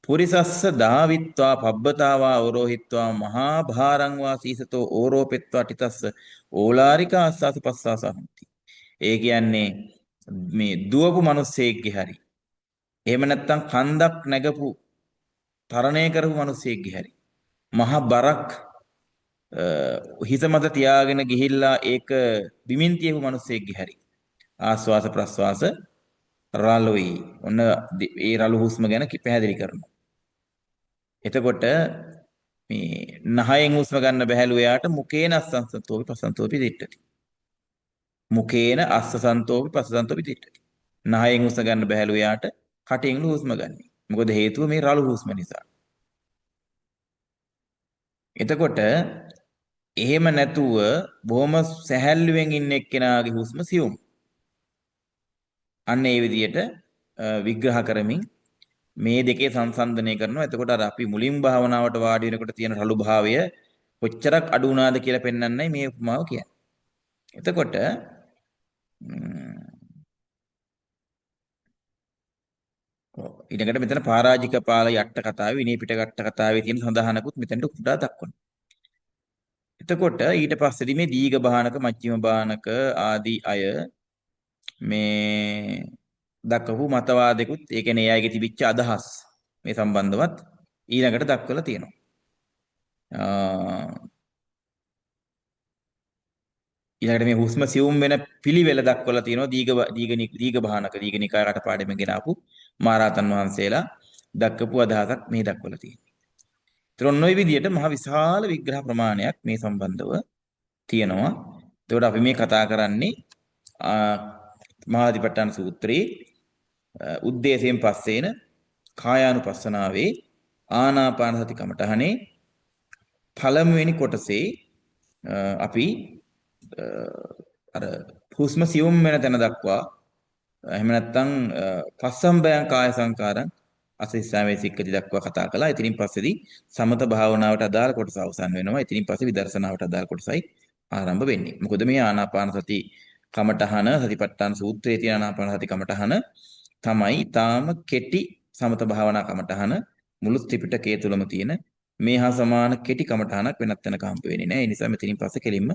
පුරිසස්ස දාවිත්වා පබ්බතාවා ඕරෝහිත්වා මහා භාරං වා සීසතෝ ඕරෝපෙත්වා ටිතස්ස ඕලාරික ආස්වාස පස්සාස හොಂತಿ. ඒ කියන්නේ මේ දුවපු මිනිස්සෙක්ගේ හරි එහෙම නැත්නම් කන්දක් නැගපු තරණය කරපු මිනිස්සෙක්ගේ හරි මහා බරක් හිත මත තියාගෙන ගිහිල්ලා ඒක බිමින් තියපු මිනිස්සෙක්ගේ හරි ආස්වාස ප්‍රස්වාස රළුයි. ඔන්න ඒ රළු හුස්ම ගැන පැහැදිලි කරනවා. එතකොට මේ නහයෙන් හුස්ම ගන්න බැහැලු එයාට මුකේන අස්සසන්තෝපි පසන්තෝපි දිට්ඨති. මුකේන අස්සසන්තෝපි පසසන්තෝපි දිට්ඨති. නහයෙන් හුස්ම ගන්න බැහැලු එයාට කටින් හුස්ම ගන්න. මොකද හේතුව මේ රළු හුස්ම නිසා. එතකොට එහෙම නැතුව බොහොම සැහැල්ලුවෙන් ඉන්න එක්කෙනාගේ හුස්ම සියුම්. අන්න ඒ විදිහට විග්‍රහ කරමින් මේ දෙකේ සංසන්දනය කරනවා. එතකොට අර අපි මුලින් භාවනාවට වාඩි වෙනකොට තියෙන රළු භාවය කොච්චරක් අඩු වුණාද කියලා පෙන්වන්නයි මේ උපමාව කියන්නේ. එතකොට ඊළඟට මෙතන පරාජික පාල යට්ට කතාවේ විනය පිටකට කතාවේ තියෙන සඳහනකුත් මෙතනට කුඩා දක්වනවා. එතකොට ඊට පස්සේදී මේ දීඝ බාහනක මජ්ක්‍ධිම බාහනක ආදී අය මේ දක්වපු මතවාදෙකුත් ඒ කියන්නේ ඒ අයගේ තිබිච්ච අදහස් මේ සම්බන්ධවත් ඊළඟට දක්වලා තියෙනවා. ඊළඟට මේ හුස්ම සියුම් වෙන පිළිවෙල දක්වලා තියෙනවා දීඝ බාහනක දීඝ නිකාය රටපාඩෙම ගෙන ආපු මහරහතන් වහන්සේලා දක්වපු අදහසක් මේ දක්වලා තියෙනවා. ඒතර ඔන්න ඔය විදිහට මහ විශාල විග්‍රහ ප්‍රමාණයක් මේ සම්බන්ධව තියෙනවා. එතකොට අපි මේ කතා කරන්නේ මහාධිපට්ඨාන සූත්‍රයේ උද්දේශයෙන් පස්සේන කායානුපස්සනාවේ ආනාපාන සති කමඨහනේ පළමුවෙනි කොටසේ අපි අර හුස්ම සියුම් වෙන තැන දක්වා එහෙම නැත්නම් පස්සම්බයං කාය සංකාරං අසිස්සාවේ සික්කති දක්වා කතා කළා. ඉතින් පස්සේදී සමත භාවනාවට අදාළ කොටස අවසන් වෙනවා. ඉතින් පස්සේ විදර්ශනාවට අදාළ කොටසයි ආරම්භ වෙන්නේ. මොකද මේ ආනාපාන සති කමඨහන සතිපට්ඨාන සූත්‍රයේ තියෙන ආනාපාන සති කමඨහන තමයි ඊටාම කෙටි සමත භාවනා කමඨහන මුළු ත්‍රිපිටකයේ තුලම තියෙන මේ හා සමාන කෙටි කමඨහනක් වෙනත් තැනක හම්බ වෙන්නේ නැහැ. ඒ නිසා මෙතනින් පස්සේ කෙලින්ම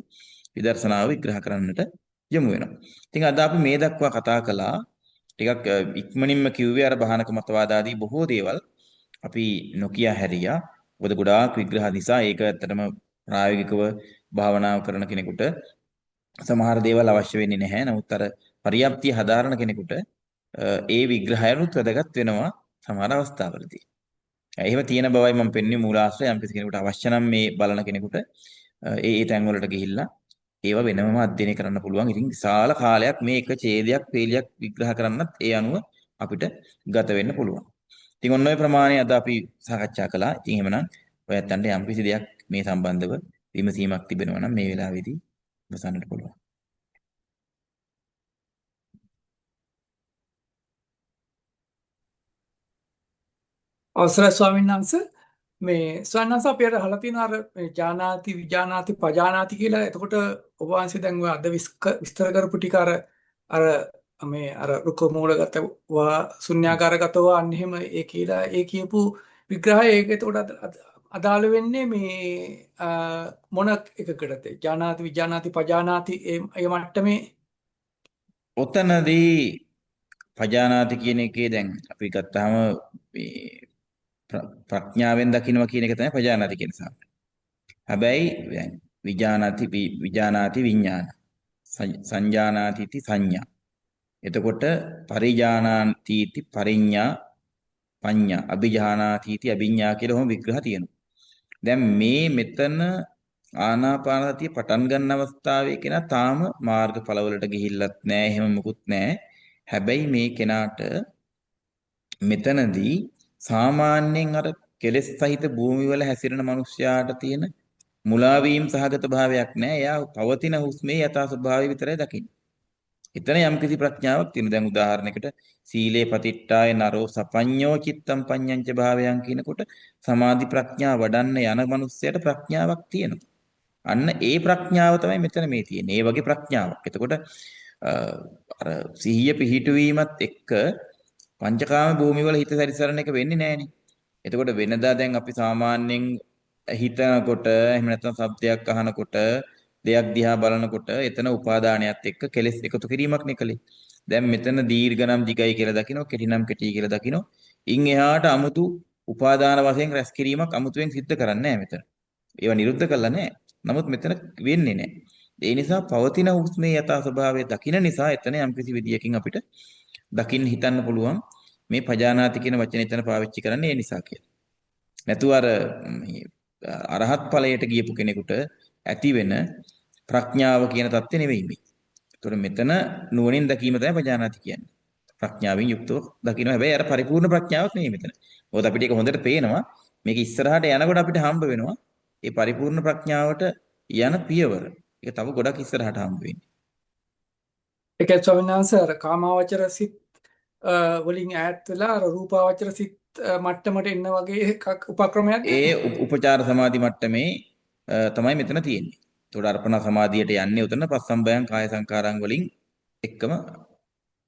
විදර්ශනාව විග්‍රහ කරන්නට යමු වෙනවා. ඉතින් අද අපි මේ දක්වා කතා කළා ටිකක් ඉක්මනින්ම කිව්වේ අර බහනක මතවාද ආදී බොහෝ දේවල් අපි නොකිය හැරියා. මොකද ගොඩාක් විග්‍රහ නිසා ඒක ඇත්තටම ප්‍රායෝගිකව භාවනාව කරන කෙනෙකුට සමහර දේවල් අවශ්‍ය වෙන්නේ නැහැ. නමුත් අර පරියප්තිය හදාරන කෙනෙකුට ඒ විග්‍රහයනුත් වැදගත් වෙනවා සමහර අවස්ථාවලදී. එහෙම තියෙන බවයි මම පෙන්වන්නේ මූලාශ්‍රය යම් කෙනෙකුට අවශ්‍ය නම් මේ බලන කෙනෙකුට ඒ තැන් වලට ගිහිල්ලා ඒව වෙනමම අධ්‍යයනය කරන්න පුළුවන්. ඉතින් විශාල කාලයක් මේ එක ඡේදයක් පේලියක් විග්‍රහ කරන්නත් ඒ අනුව අපිට ගත වෙන්න පුළුවන්. ඉතින් ඔන්න ඔය ප්‍රමාණය අද අපි සාකච්ඡා කළා. ඉතින් එහෙමනම් ඔයත් අන්න යම් කිසි දෙයක් මේ සම්බන්ධව විමසීමක් තිබෙනවා නම් මේ වෙලාවේදී විමසන්නට පුළුවන්. අවසරයි ස්වාමීන් වහන්සේ මේ ස්වාමීන් වහන්සේ අපි අහලා තියෙන අර මේ ඥානාති විඥානාති පජානාති කියලා. එතකොට ඔබ වහන්සේ දැන් ඔය අද විස්තර කරපු ටික අර මේ අර රුක මූලගත වා ශුන්‍යාකාරගතව අන්න එහෙම ඒ කියලා ඒ කියපු විග්‍රහය ඒක එතකොට අදාළ වෙන්නේ මේ මොන එකකටද? ඥානාති විඥානාති පජානාති ඒ මට්ටමේ ඔතනදී පජානාති කියන එකේ දැන් අපි ගත්තාම මේ ප්‍රඥාවෙන් දකින්නවා කියන එක තමයි පජානාති කියන සාම. හැබැයි දැන් විජානාති විඥාන සංජානාතිති සංඥා. එතකොට පරිජානාතිති පරිඥා පඤ්ඤා අභිජානාතිති අභිඥා කියලා ඔහොම විග්‍රහ තියෙනවා. දැන් මේ මෙතන ආනාපාන සතිය පටන් ගන්න අවස්ථාවේ කෙනා තාම මාර්ගඵලවලට ගිහිල්ලත් නැහැ. එහෙම මොකුත් නැහැ. හැබැයි මේ කෙනාට මෙතනදී සාමාන්‍යයෙන් අර කෙලෙස් සහිත භූමිවල හැසිරෙන මිනිස්යාට තියෙන මුලාවීම් සහගත භාවයක් නැහැ. එයා පවතින හුස්මේ යථා ස්වභාවය විතරයි දකින්නේ. එතන යම්කිසි ප්‍රඥාවක් තියෙන. දැන් උදාහරණයකට සීලේ පතිට්ඨාය නරෝ සපඤ්ඤෝ චිත්තම් පඤ්ඤංච භාවයන් කියනකොට සමාධි ප්‍රඥා වඩන්න යන මිනිස්සයාට ප්‍රඥාවක් තියෙනවා. අන්න ඒ ප්‍රඥාව තමයි මෙතන මේ තියෙන්නේ. ඒ වගේ ප්‍රඥාවක්. එතකොට අර සිහිය පිහිටුවීමත් එක්ක පංචකාම භූමිවල හිත සැරිසරන එක වෙන්නේ නැහනේ. එතකොට වෙනදා දැන් අපි සාමාන්‍යයෙන් හිතනකොට එහෙම නැත්නම් શબ્දයක් අහනකොට දෙයක් දිහා බලනකොට එතන උපාදානයත් එක්ක කෙලෙස් එකතු කිරීමක් නේ. දැන් මෙතන දීර්ඝ නම් දිගයි කියලා දකිනවා, කෙටි නම් කෙටි කියලා දකිනවා. ඉන් එහාට 아무තු උපාදාන වශයෙන් රැස් කිරීමක් 아무තුවෙන් සිද්ධ කරන්නේ නැහැ මෙතන. ඒවා නිරුද්ධ කළා නැහැ. නමුත් මෙතන වෙන්නේ නැහැ. ඒ නිසා පවතින හුස්මේ යථා ස්වභාවය දකින නිසා එතන යම්කිසි විදියකින් අපිට දකින්න හිතන්න පුළුවන් මේ පජානාති කියන වචනේ එතන පාවිච්චි කරන්නේ ඒ නිසා කියලා. නැතුව අර මේ අරහත් ඵලයට ගියපු කෙනෙකුට ඇති වෙන ප්‍රඥාව කියන தත්ත්වෙ නෙවෙයි මේ. ඒතකොට මෙතන නුවණින් දැකීම තමයි පජානාති කියන්නේ. ප්‍රඥාවෙන් යුක්තව දකින්න. හැබැයි අර පරිපූර්ණ ප්‍රඥාවක් නෙවෙයි මෙතන. මොකද අපිට ඒක හොඳට පේනවා. මේක ඉස්සරහට යනකොට අපිට හම්බ වෙනවා. ඒ පරිපූර්ණ ප්‍රඥාවට යන පියවර. ඒක තව ගොඩක් ඉස්සරහට හම්බ වෙන්නේ. ඒකයි ස්වාමීන් වහන්සේ අර කාමාවචර සිත් වලින් ඈත් වෙලා අර රූපාවචර සිත් මට්ටමට එන්න වගේ එකක් උපක්‍රමයක්ද? ඒ උපචාර සමාධි මට්ටමේ තමයි මෙතන තියෙන්නේ. ඒතකොට අර්පණ සමාධියට යන්නේ උතන පස්සම්බයං කාය සංකාරං වලින් එක්කම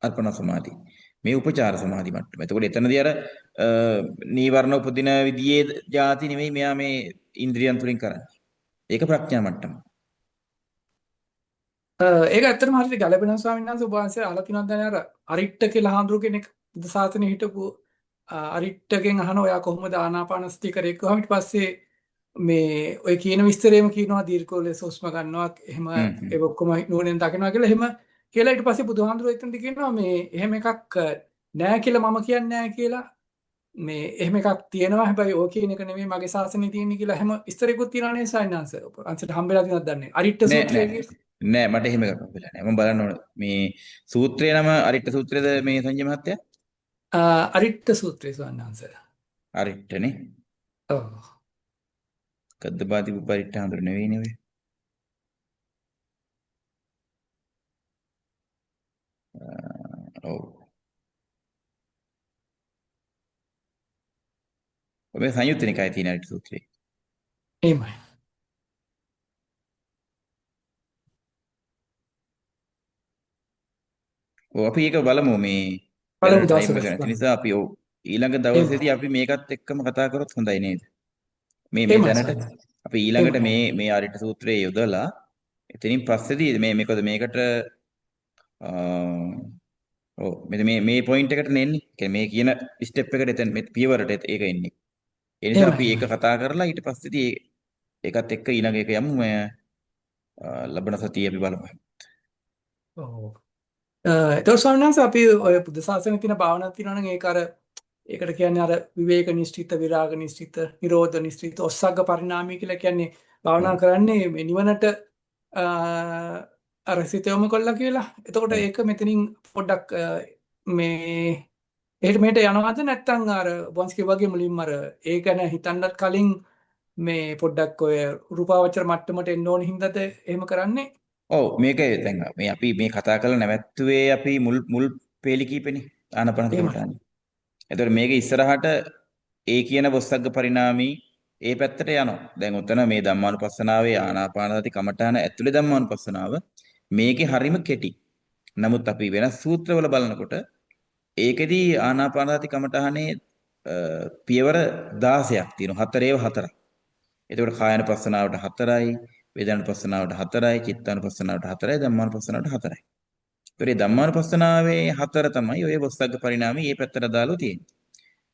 අර්පණ සමාධිය. මේ උපචාර සමාධි මට්ටම. එතකොට එතනදී අර නීවරණ උපදින විදියේ ಜಾති නෙමෙයි මෙයා මේ ඉන්ද්‍රියන් තුලින් කරන්නේ. ඒක ප්‍රඥා මට්ටම. ඒක ඇත්තටම හරියට ගැළපෙනවා ස්වාමීන් වහන්සේ. ඔබ වහන්සේ අහලා තියෙනවද දැන් අර අරිට්ඨ කියලා හාමුදුරු කෙනෙක් බුද්ධ ශාසනයේ හිටපු අරිට්ඨගෙන් අහන ඔයා කොහොමද ආනාපාන සති කරේ කිව්වම ඊට පස්සේ මේ ඔය කියන විස්තරේම කියනවා දීර්ඝෝලේ හුස්ම ගන්නවා එහෙම ඒක ඔක්කොම නුවණෙන් දකිනවා කියලා එහෙම කියලා ඊට පස්සේ බුදුහාමුදුරුවෝ එතනදි කියනවා මේ එහෙම එකක් නෑ කියලා මම කියන්නේ නෑ කියලා මේ එහෙම එකක් තියෙනවා හැබැයි ඕක කියන එක නෙමෙයි මගේ ශාසනයේ තියෙන්නේ කියලා එහෙම විස්තරයක්ත් තියෙනවා නේ සයින්ස් අන්සර් හම්බෙලා තියෙනවද දන්නේ අරිට්ඨ සූත්‍රය නෑ මට එහෙම එකක් හම්බෙලා නෑ. මම බලන්න ඕන මේ සූත්‍රය නම අරිට්ඨ සූත්‍රයද මේ සංජය මහත්තයා? අරිට්ඨ සූත්‍රය සයින්ස් අරිට්ඨනේ. ඔව්. කද්දපාති උපරිට්ඨ හඳුර නෙවෙයිනේ ඔය. ඔව්. ඔබේ සංයුත්ත නිකායේ තියෙන අරිට්ඨ සූත්‍රය. එහෙමයි. ඔව් අපි ඒක බලමු මේ පළමු ටයිම් එක දවසේ නැති නිසා අපි ඔව් ඊළඟ දවසේදී අපි මේකත් එක්කම කතා කරොත් හොඳයි නේද? මේ එහෙමයි දැනට සයින්ස්. අපි ඊළඟට එහෙමයි. මේ අරිට්ඨ සූත්‍රයේ යොදලා එතනින් පස්සේදී මේකද මේකට ඔව් මේ පොයින්ට් එකට නෙන්නේ. කියන්නේ මේ කියන ස්ටෙප් එකට එතන මේ පියවරට ඒක එන්නේ. ඒ නිසා අපි ඒක එහෙමයි. කතා කරලා ඊට පස්සේදී ඒකත් එක්ක ඊළඟ එක යමු. ලබන සතියේ අපි බලමු. ඔව්. ඒතකොට ස්වාමීන් වහන්සේ අපි ඔය බුද්ධ ශාසනයේ තියෙන භාවනා තියෙනවා නම් ඒක අර ඒකට කියන්නේ අර විවේක නිශ්චිත විරාග නිශ්චිත නිරෝධ නිශ්චිත ඔස්සග්ග පරිණාමී කියලා කියන්නේ භාවනා කරන්නේ මේ නිවනට අර සිත යොමු කළා කියලා. එතකොට ඒක මෙතනින් පොඩ්ඩක් මේ එහෙට මෙහෙට යනවාද නැත්නම් අර වංශික වගේ මුලින්ම අර ඒ ගැන හිතන්නත් කලින් මේ පොඩ්ඩක් ඔය රූපාවචර මට්ටමට එන්න ඕන හින්දාද එහෙම කරන්නේ? ඔව් මේක දැන් මේ අපි මේ කතා කරලා නැවැත්තුවේ අපි මුල් පේලි කීපෙනේ ආනපනසති එහෙමයි. කමටහන්. එතකොට මේක ඉස්සරහට ඒ කියන වොස්සග්ග පරිණාමී ඒ පැත්තට යනවා. දැන් උතන මේ ධම්මානුපස්සනාවේ ආනාපානසති කමටහන ඇතුලේ ධම්මානුපස්සනාව මේකේ හරීම කෙටි. නමුත් අපි වෙනස් සූත්‍රවල බලනකොට ඒකෙදී ආනාපානසති කමටහනේ පියවර 16ක් තියෙනවා. 4 එතකොට කායानुපස්සනාවට 4යි, වේදනානුපස්සනාවට 4යි, චිත්තානුපස්සනාවට 4යි, ධම්මානුපස්සනාවට 4යි. ඒතකොට මේ ධම්මානුපස්සනාවේ 4 තමයි ඔය වොස්සග්ග පරිණාමී මේ පැත්තට දාලා තියෙන්නේ.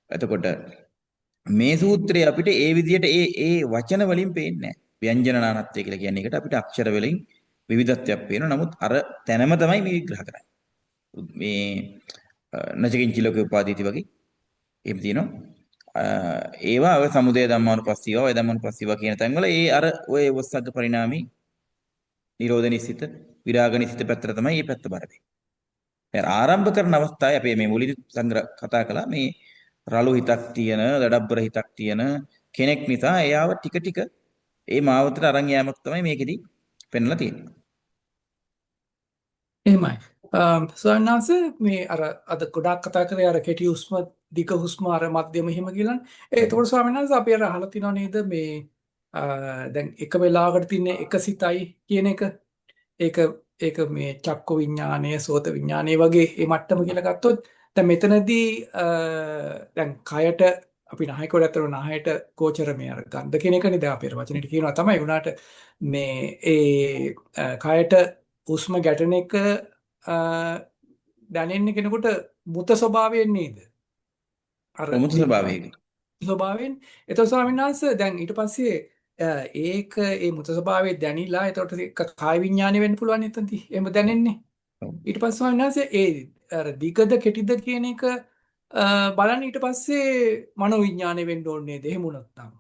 එතකොට මේ සූත්‍රය අපිට ඒ විදිහට ඒ වචන වලින් පේන්නේ නැහැ. ව්‍යංජන නානත්වය කියලා කියන්නේ එකට අපිට අක්ෂර වලින් විවිධත්වයක් පේනවා. නමුත් අර තැනම තමයි මේ විග්‍රහ කරන්නේ. මේ නචකින්ච ලෝක උපාදීති වගේ එහෙම තියෙනවා. ඒවා ඔය සමුදය ධම්මානුපස්සීව ඔය ධම්මානුපස්සීව කියන තැන්වල ඒ අර ඔය වස්සග්ග පරිණාමී නිරෝධ නිසිත විරාග නිසිත පැත්තට තමයි මේ පැත්ත බර වෙන්නේ. දැන් ආරම්භ කරන අවස්ථාවේ අපි මේ මුලින් සංග්‍රහ කතා කළා මේ රළු හිතක් තියෙන, දඩබ්බර හිතක් තියෙන කෙනෙක් නිසා එයාව ටික ටික ඒ මාවතට අරන් යෑමක් තමයි මේකෙදි පෙන්වලා තියෙන්නේ. එහෙමයි. ස්වාමීන් වහන්සේ මේ අර අද ගොඩාක් කතා කරේ අර කෙටි හුස්ම දිග හුස්ම අර මධ්‍යම හිම කියලා. ඔව්. ඒතකොට ස්වාමීන් වහන්සේ අපි අර අහලා තිනව නේද මේ දැන් එක වෙලාවකට තියෙන එක සිතයි කියන එක. ඒක ඒක මේ චක්ක විඥානය, සෝත විඥානය වගේ මේ මට්ටම කියලා ගත්තොත් දැන් මෙතනදී දැන් කයට අපි නහයකට ඇතර නහයට ගෝචර මේ අර ගන්ධ කියන එකනේ දැන් අපේ වචනෙට කියනවා තමයි උනාට මේ ඒ කයට හුස්ම ගැටෙන එක දැනෙන්නේ කෙනෙකුට මුත ස්වභාවයෙන් නේද? අර ප්‍රමුඛ ස්වභාවයක. ස්වභාවයෙන්. එතකොට ස්වාමීන් වහන්සේ දැන් ඊට පස්සේ ඒක ඒ මුත ස්වභාවය දැනිලා එතකොට ඒක කාය විඥානය වෙන්න පුළුවන් එතනදී. එහෙම දැනෙන්නේ. ඔව්. ඊට පස්සේ ස්වාමීන් වහන්සේ ඒ අර දිගද කෙටිද කියන එක බලන්න ඊට පස්සේ මනෝ විඥානය වෙන්න ඕනේ නේද? එහෙම වුණොත් නම්.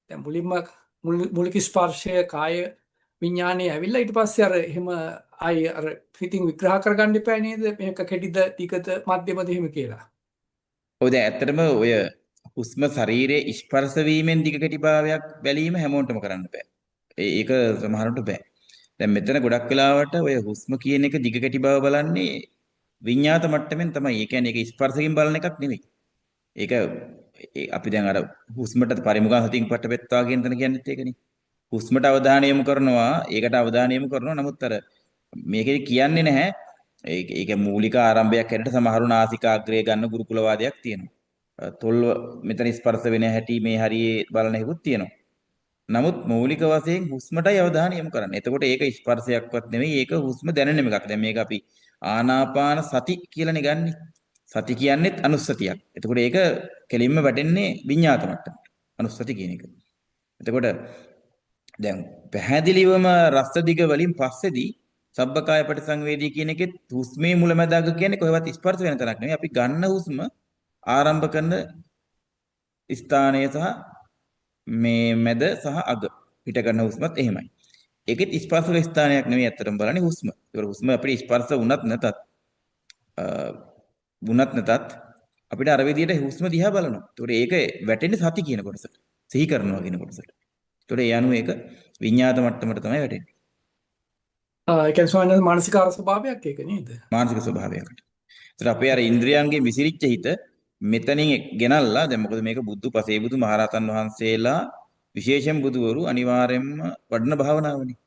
දැන් මුලින්ම මූලික ස්පර්ශය කාය විඥානය ඇවිල්ලා ඊට පස්සේ අර එහෙම ආයි අර පිටින් විග්‍රහ කරගන්න එපා නේද? මේක කෙටිද දිගද මධ්‍යමද එහෙම කියලා. ඔය දැන් ඇත්තටම ඔය හුස්ම ශරීරයේ ස්පර්ශ වීමෙන් දිග කෙටිභාවයක් බැලීම හැමෝටම කරන්න බෑ. ඒක සමහරවිට බෑ. දැන් මෙතන ගොඩක් වෙලාවට ඔය හුස්ම කියන එක දිග කෙටි බව බලන්නේ විඤ්ඤාත මට්ටමින් තමයි. ඒ කියන්නේ ඒක ස්පර්ශයෙන් බලන එකක් නෙවෙයි. ඒක අපි දැන් අර හුස්මට පරිමුඛ හතින් පටපෙත්තා කියන තැන කියන්නේත් ඒකනේ. හුස්මට අවධානය යොමු කරනවා, ඒකට අවධානය යොමු කරනවා. නමුත් අර මේකේ කියන්නේ නැහැ. ඒක මූලික ආරම්භයක් හැටියට සමහරු නාසිකාග්‍රය ගන්න ගුරුකුල වාදයක් තියෙනවා. තොල් මෙතන ස්පර්ශ වෙන හැටි මේ හරියේ බලන හැකුත් තියෙනවා. නමුත් මූලික වශයෙන් හුස්මටයි අවධානය යොමු කරන්නේ. එතකොට ඒක ස්පර්ශයක්වත් නෙවෙයි, ඒක හුස්ම දැනෙන එකක්. දැන් මේක අපි ආනාපාන සති කියලානේ ගන්නෙ. සති කියන්නේත් අනුස්සතියක්. එතකොට ඒක කෙලින්ම වැටෙන්නේ විඤ්ඤාත මට්ටමට. අනුස්සති කියන එක. එතකොට දැන් පැහැදිලිවම රස දිග වලින් පස්සේදී සබ්බකාය පටිසංවේදී කියන එකෙත් හුස්මේ මුලැමැදාග කියන්නේ කොහෙවත් ස්පර්ශ වෙන තරක් නෙවෙයි. අපි ගන්න හුස්ම ආරම්භ කරන ස්ථානය සහ මේ මැද සහ අග පිට කරන හුස්මත් එහෙමයි. ඒකෙත් ස්පර්ශ වල ස්ථානයක් නෙවෙයි අත්‍තරම බලන්නේ හුස්ම. ඒක හුස්ම අපිට ස්පර්ශ වුණත් නැතත් අපිට අර විදියට හුස්ම දිහා බලනවා. ඒතකොට ඒක වැටෙන්නේ සති කියන කොටසට. සිහි කරනවා කියන කොටසට. ඒතකොට ඒ අනුව ඒක විඤ්ඤාත මට්ටමට තමයි වැටෙන්නේ. ඒ කියන්නේ ස්වාමීන් වහන්සේ මානසිකාර ස්වභාවයක් ඒක නේද? මානසික ස්වභාවයකට. ඒතර අපේ අර ඉන්ද්‍රියයන්ගේ විසිරිච්ච හිත මෙතනින් ගෙනල්ලා දැන් මොකද මේක බුදු පසේ බුදු මහරහතන් වහන්සේලා විශේෂයෙන් බුදුවරු අනිවාර්යයෙන්ම වඩන භාවනාවනේ.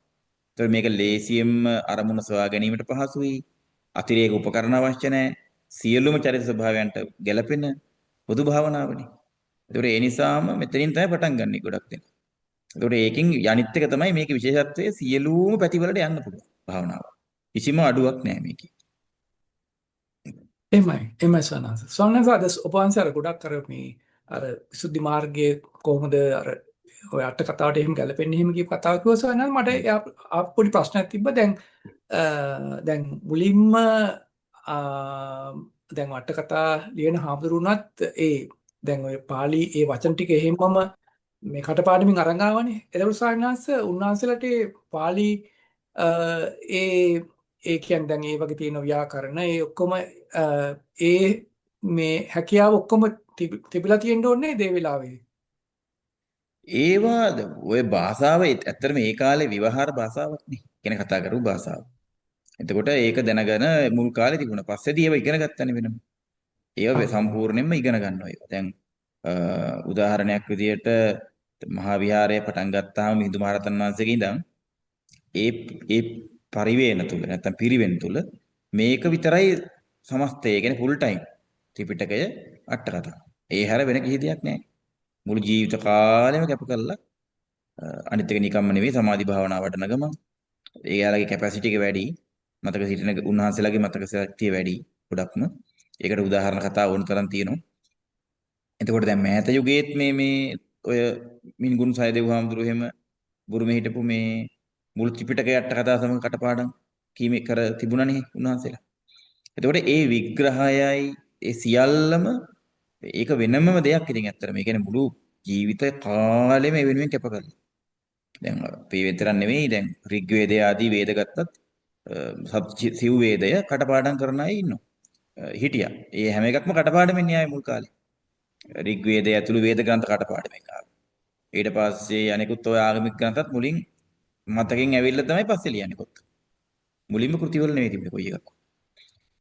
ඒතර මේක ලේසියෙන්ම අරමුණ සොයා ගැනීමට පහසුයි. අතිරේක උපකරණ අවශ්‍ය නැහැ. සියලුම චරිත ස්වභාවයන්ට ගැළපෙන බුදු භාවනාවනේ. ඒතර ඒ නිසාම මෙතනින් තමයි පටන් ගන්නෙ ගොඩක් දෙනා. ඒතකොට ඒකෙන් අනිත් එක තමයි මේකේ විශේෂත්වය සියලුම පැතිවලට යන්න පුළුවන් භාවනාව. කිසිම අඩුවක් නැහැ මේකේ. එමයි සනස. ස්වාමීන් වහන්සේ අද ඔබ වහන්සේ අර ගොඩක් අර මේ අර විසුද්ධි මාර්ගයේ කොහොමද අර ඔය අට කතාවට එහෙම ගැලපෙන්නේ එහෙම කියපු කතාව කිව්වා ස්වාමීන් වහන්සේ මට පොඩි ප්‍රශ්නයක් තිබ්බා දැන් මුලින්ම දැන් අට කතා ලියන හාමුදුරුවන්වත් දැන් ඔය පාලි ඒ වචන ටික එහෙමම මේ කටපාඩමින් අරන් ආවනේ. ඒතකොට ස්වාමීන් වහන්සේ උන්වහන්සේලාට ඒ පාලි ඒ ඒ කියන්නේ දැන් ඒ වගේ තියෙන ව්‍යාකරණ ඒ ඔක්කොම ඒ මේ හැකියාව ඔක්කොම තිබිලා තියෙන්න ඕනේ ඒ වෙලාවේ. ඒවාද ඔය භාෂාව ඇත්තටම ඒ කාලේ විවහාර භාෂාවක් නේ. කියන කතා කරපු භාෂාව. එතකොට ඒක දැනගෙන මුල් කාලේ තිබුණා. පස්සේදී ඒව ඉගෙන ගත්තනේ වෙනම. ඒව සම්පූර්ණයෙන්ම ඉගෙන ගන්නවා ඒක. දැන් උදාහරණයක් විදියට මහා විහාරය පටන් ගත්තාම මිහිඳු මහරහතන් වහන්සේගේ ඉඳන් ඒ ඒ පරිවේණ තුල නැත්නම් පිරිවෙන් තුල මේක විතරයි සමස්තය. ඒ කියන්නේ ෆුල් ටයිම් ත්‍රිපිටකය අට කතා. ඒ හැර වෙන කිසි දෙයක් නැහැ. මුළු ජීවිත කාලෙම කැප කරලා අනිත් එක නිකම්ම නෙවෙයි සමාධි භාවනාව වඩන ගමන් එයාලගේ කැපැසිටි එක වැඩි. මතක සිටින උන්වහන්සේලාගේ මතක ශක්තිය වැඩි ගොඩක්ම. ඒකට උදාහරණ කතා ඕන තරම් තියෙනවා. එතකොට දැන් මෑත යුගයේත් මේ ඔය මින්ගුන් සයදේව හාමුදුරුවෝ එහෙම බුරුමේ හිටපු මේ මුල් ත්‍රිපිටකය අට කතා සමග කටපාඩම් කීමේ කර තිබුණනේ උන්වහන්සේලා. එතකොට ඒ විග්‍රහයයි ඒ සියල්ලම ඒක වෙනමම දෙයක් ඉතින් ඇත්තට මේ කියන්නේ මුළු ජීවිත කාලෙම ඒ වෙනුවෙන් කැප කරලා. දැන් අපි විතරක් නෙවෙයි දැන් ඍග්වේදය ආදී වේද ගත්තත් සිව් වේදය කටපාඩම් කරන අය ඉන්නවා. හිටියා. ඒ හැම එකක්ම කටපාඩම්ෙන් න්යාය මුල් කාලේ. ඍග්වේදය ඇතුළු වේද ග්‍රන්ථ කටපාඩමෙන් ආවා. ඊට පස්සේ අනිකුත් ඔය ආගමික ග්‍රන්ථත් මුලින් මතකෙන් ඇවිල්ලා තමයි පස්සේ ලියන්නේ පොත්. මුලින්ම කෘතිවල නෙවෙයි තිබුණේ කොයි එකක්.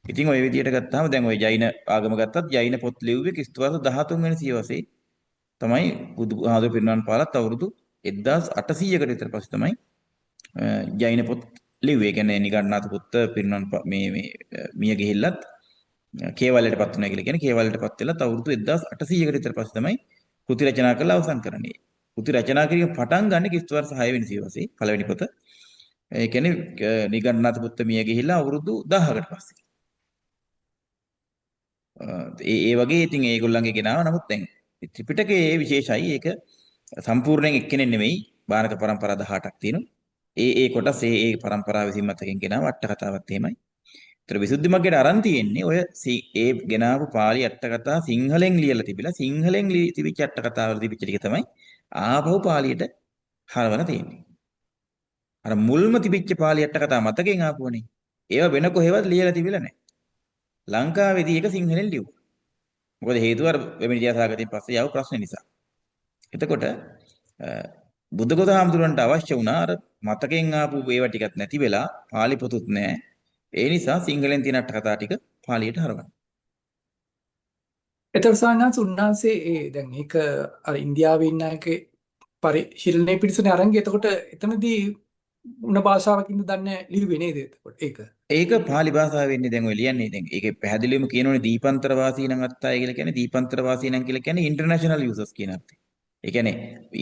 ඉතින් ওই විදිහට ගත්තාම දැන් ওই ජෛන ආගම ගත්තත් ජෛන පොත් ලිව්වේ ක්‍රිස්තු වර්ෂ 13 වෙනි සියවසේ තමයි බුදුහාමුදුරු පිරිනිවන් පාලත් අවුරුදු 1800කට විතර පස්සේ තමයි ජෛන පොත් ලිව්වේ. ඒ කියන්නේ නිගණ්ඨනාථ පුත්ත මේ මිය ගිහිල්ලත් කේවලයටපත් වුණා කියලා කියන්නේ කේවලයටපත් වෙලත් අවුරුදු 1800කට විතර පස්සේ තමයි කෘති රචනා කරලා අවසන් කරන්නේ. කෘති රචනා කිරීම පටන් ගන්න ක්‍රිස්තු වර්ෂ 6 වෙනි සියවසේ පළවෙනි පොත. ඒ කියන්නේ නිගණ්ඨනාථ පුත්ත මිය ගිහිල්ලා අවුරුදු 1000කට පස්සේ. ඒ වගේ ඉතින් ඒගොල්ලන්ගේ ගෙනාව. නමුත් දැන් ත්‍රිපිටකයේ විශේෂයි ඒක සම්පූර්ණයෙන් එක්කෙනෙක් නෙමෙයි. බාරක પરම්පරා 18ක් තියෙනවා. ඒ කොටස් ඒ પરම්පරාව විසින් මතකෙන් ගෙනාව අට කතාවත් එහෙමයි. ඒතර විසුද්ධි මග්ගයට අරන් තියෙන්නේ ඔය ඒ ගෙනාවු පාළි අට කතා සිංහලෙන් ලියලා තිබිලා සිංහලෙන් තිබිච්ච අට කතාවල තිබිච්ච ටික තමයි ආපහු පාළියට හරවලා තියෙන්නේ. අර මුල්ම තිබිච්ච පාළි අට කතා මතකෙන් ආපුවනේ. ඒවා වෙන කොහෙවත් ලියලා තිබිලා නැහැ. ලංකාවේදී ඒක සිංහලෙන් ලියුවා. මොකද හේතුව අර වෙමින් විද්‍යාසාගරයෙන් පස්සේ ආව ප්‍රශ්න නිසා. එතකොට බුද්ධඝෝස හාමුදුරන්ට අවශ්‍ය වුණා අර මතකෙන් ආපු ඒවා ටිකක් නැති වෙලා පාලි පොතුත් නැහැ. ඒ නිසා සිංහලෙන් තියෙන අට කතා ටික පාලියට හරවන්න. එතකොට සාමාන්‍යයෙන් උන්වහන්සේ දැන් ඒක අර ඉන්දියාවේ ඉන්න එකේ පරිශීලනයේ පිටිසනේ අරන් ගියේ. එතකොට එතනදී උන භාෂාවකින් දන්නේ ලිව්වේ නේද? එතකොට ඒක පාලි භාෂාවෙන් ඉන්නේ දැන් ඔය ලියන්නේ. දැන් ඒකේ පැහැදිලිවම කියනෝනේ දීපන්තර වාසී නම් අත්තයි කියලා කියන්නේ දීපන්තර වාසී නම් කියලා කියන්නේ ඉන්ටර්නැෂනල් යූසර්ස් කියන අර්ථය. ඒ කියන්නේ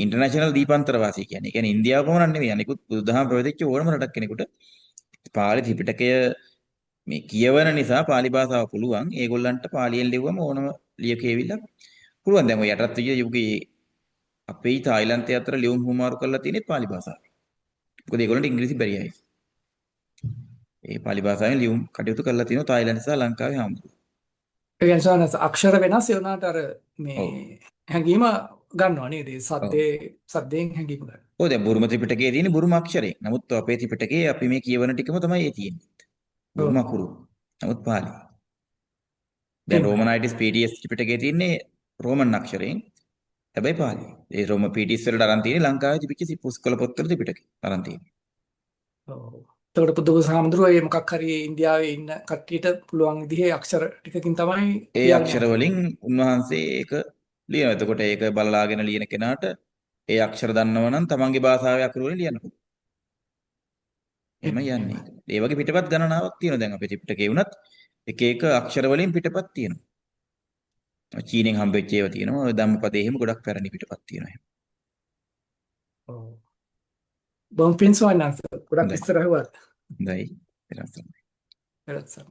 ඉන්ටර්නැෂනල් දීපන්තර වාසී කියන්නේ. ඒ කියන්නේ ඉන්දියාව පමණක් නෙවෙයි අනිකුත් බුදුදහම ප්‍රවේදිච්ච ඕනම රටක් කෙනෙකුට පාලි ත්‍රිපිටකය මේ කියවන නිසා පාලි භාෂාව පුළුවන්. ඒගොල්ලන්ට පාලියෙන් ලිව්වම ඕනම ලියකෙවිලා පුළුවන්. දැන් ඔය යටත් විජය යුගයේ අපේ තායිලන්තය අතර ලියුම් හුමාරු කරලා තියෙන්නේ පාලි භාෂාවෙන්. මොකද ඒගොල්ලන්ට ඉංග්‍රීසි බැරි අය. ඒ පාලි භාෂාවෙන් ලියුම් කටයුතු කරලා තියෙනවා තායිලන්ත සහ ලංකාවේ හාමුදුරුවෝ. ඒ කියන්නේ සාමාන්‍යයෙන් අක්ෂර වෙනස් ඒ වුණාට අර මේ ඔව්. හැඟීම ගන්නවා නේද? ඒ ඔව්. සද්දයෙන් හැඟීම ගන්න. ඔව් දැන් බුරුම ත්‍රිපිටකයේ තියෙන බුරුම අක්ෂරේ. නමුත් අපේ ත්‍රිපිටකයේ අපි මේ කියවන ටිකම තමයි ඒ තියෙන්නේ. බුරුම ඔව්. අකුරු. නමුත් පාලි. දැන් එහෙමයි. රෝමනයිටිස් PTS ත්‍රිපිටකයේ තියෙන්නේ රෝමන් අක්ෂරයෙන්. හැබැයි පාලි. ඒ රෝම PTS වලට අරන් තියෙන්නේ ලංකාවේ තිබිච්ච පුස්කොළ පොත්වල ත්‍රිපිටකේ අරන් තියෙන්නේ. ඔව්. එතකොට බුදුගොස් හාමුදුරුවෝ මේ මොකක් හරි ඉන්දියාවේ ඉන්න කට්ටියට පුළුවන් විදිහේ අක්ෂර ටිකකින් තමයි ඒ ලියන්න අක්ෂර වලින් උන්වහන්සේ ඒක ලියනවා. එතකොට ඒක බලලාගෙන ලියන කෙනාට ඒ අක්ෂර දන්නව නම් තමන්ගේ භාෂාවේ අකුරු වලින් ලියන්න පුළුවන්. එහෙම යන්නේ. ඒ වගේ පිටපත් ගණනාවක් තියෙනවා. දැන් අපේ ත්‍රිපිටකේ වුණත් එක එක අක්ෂර වලින් පිටපත් තියෙනවා. චීනෙන් හම්බෙච්ච ඒවා තියෙනවා. ඔය ධම්මපදයේ එහෙම ගොඩක් පැරණි පිටපත් තියෙනවා එහෙම. ඔව්. බොම් පින් සෝනන්ස ගොඩක් හොඳයි. විස්තර හුවා. හොඳයි. ඊට පස්සේ වෙලත් සර්.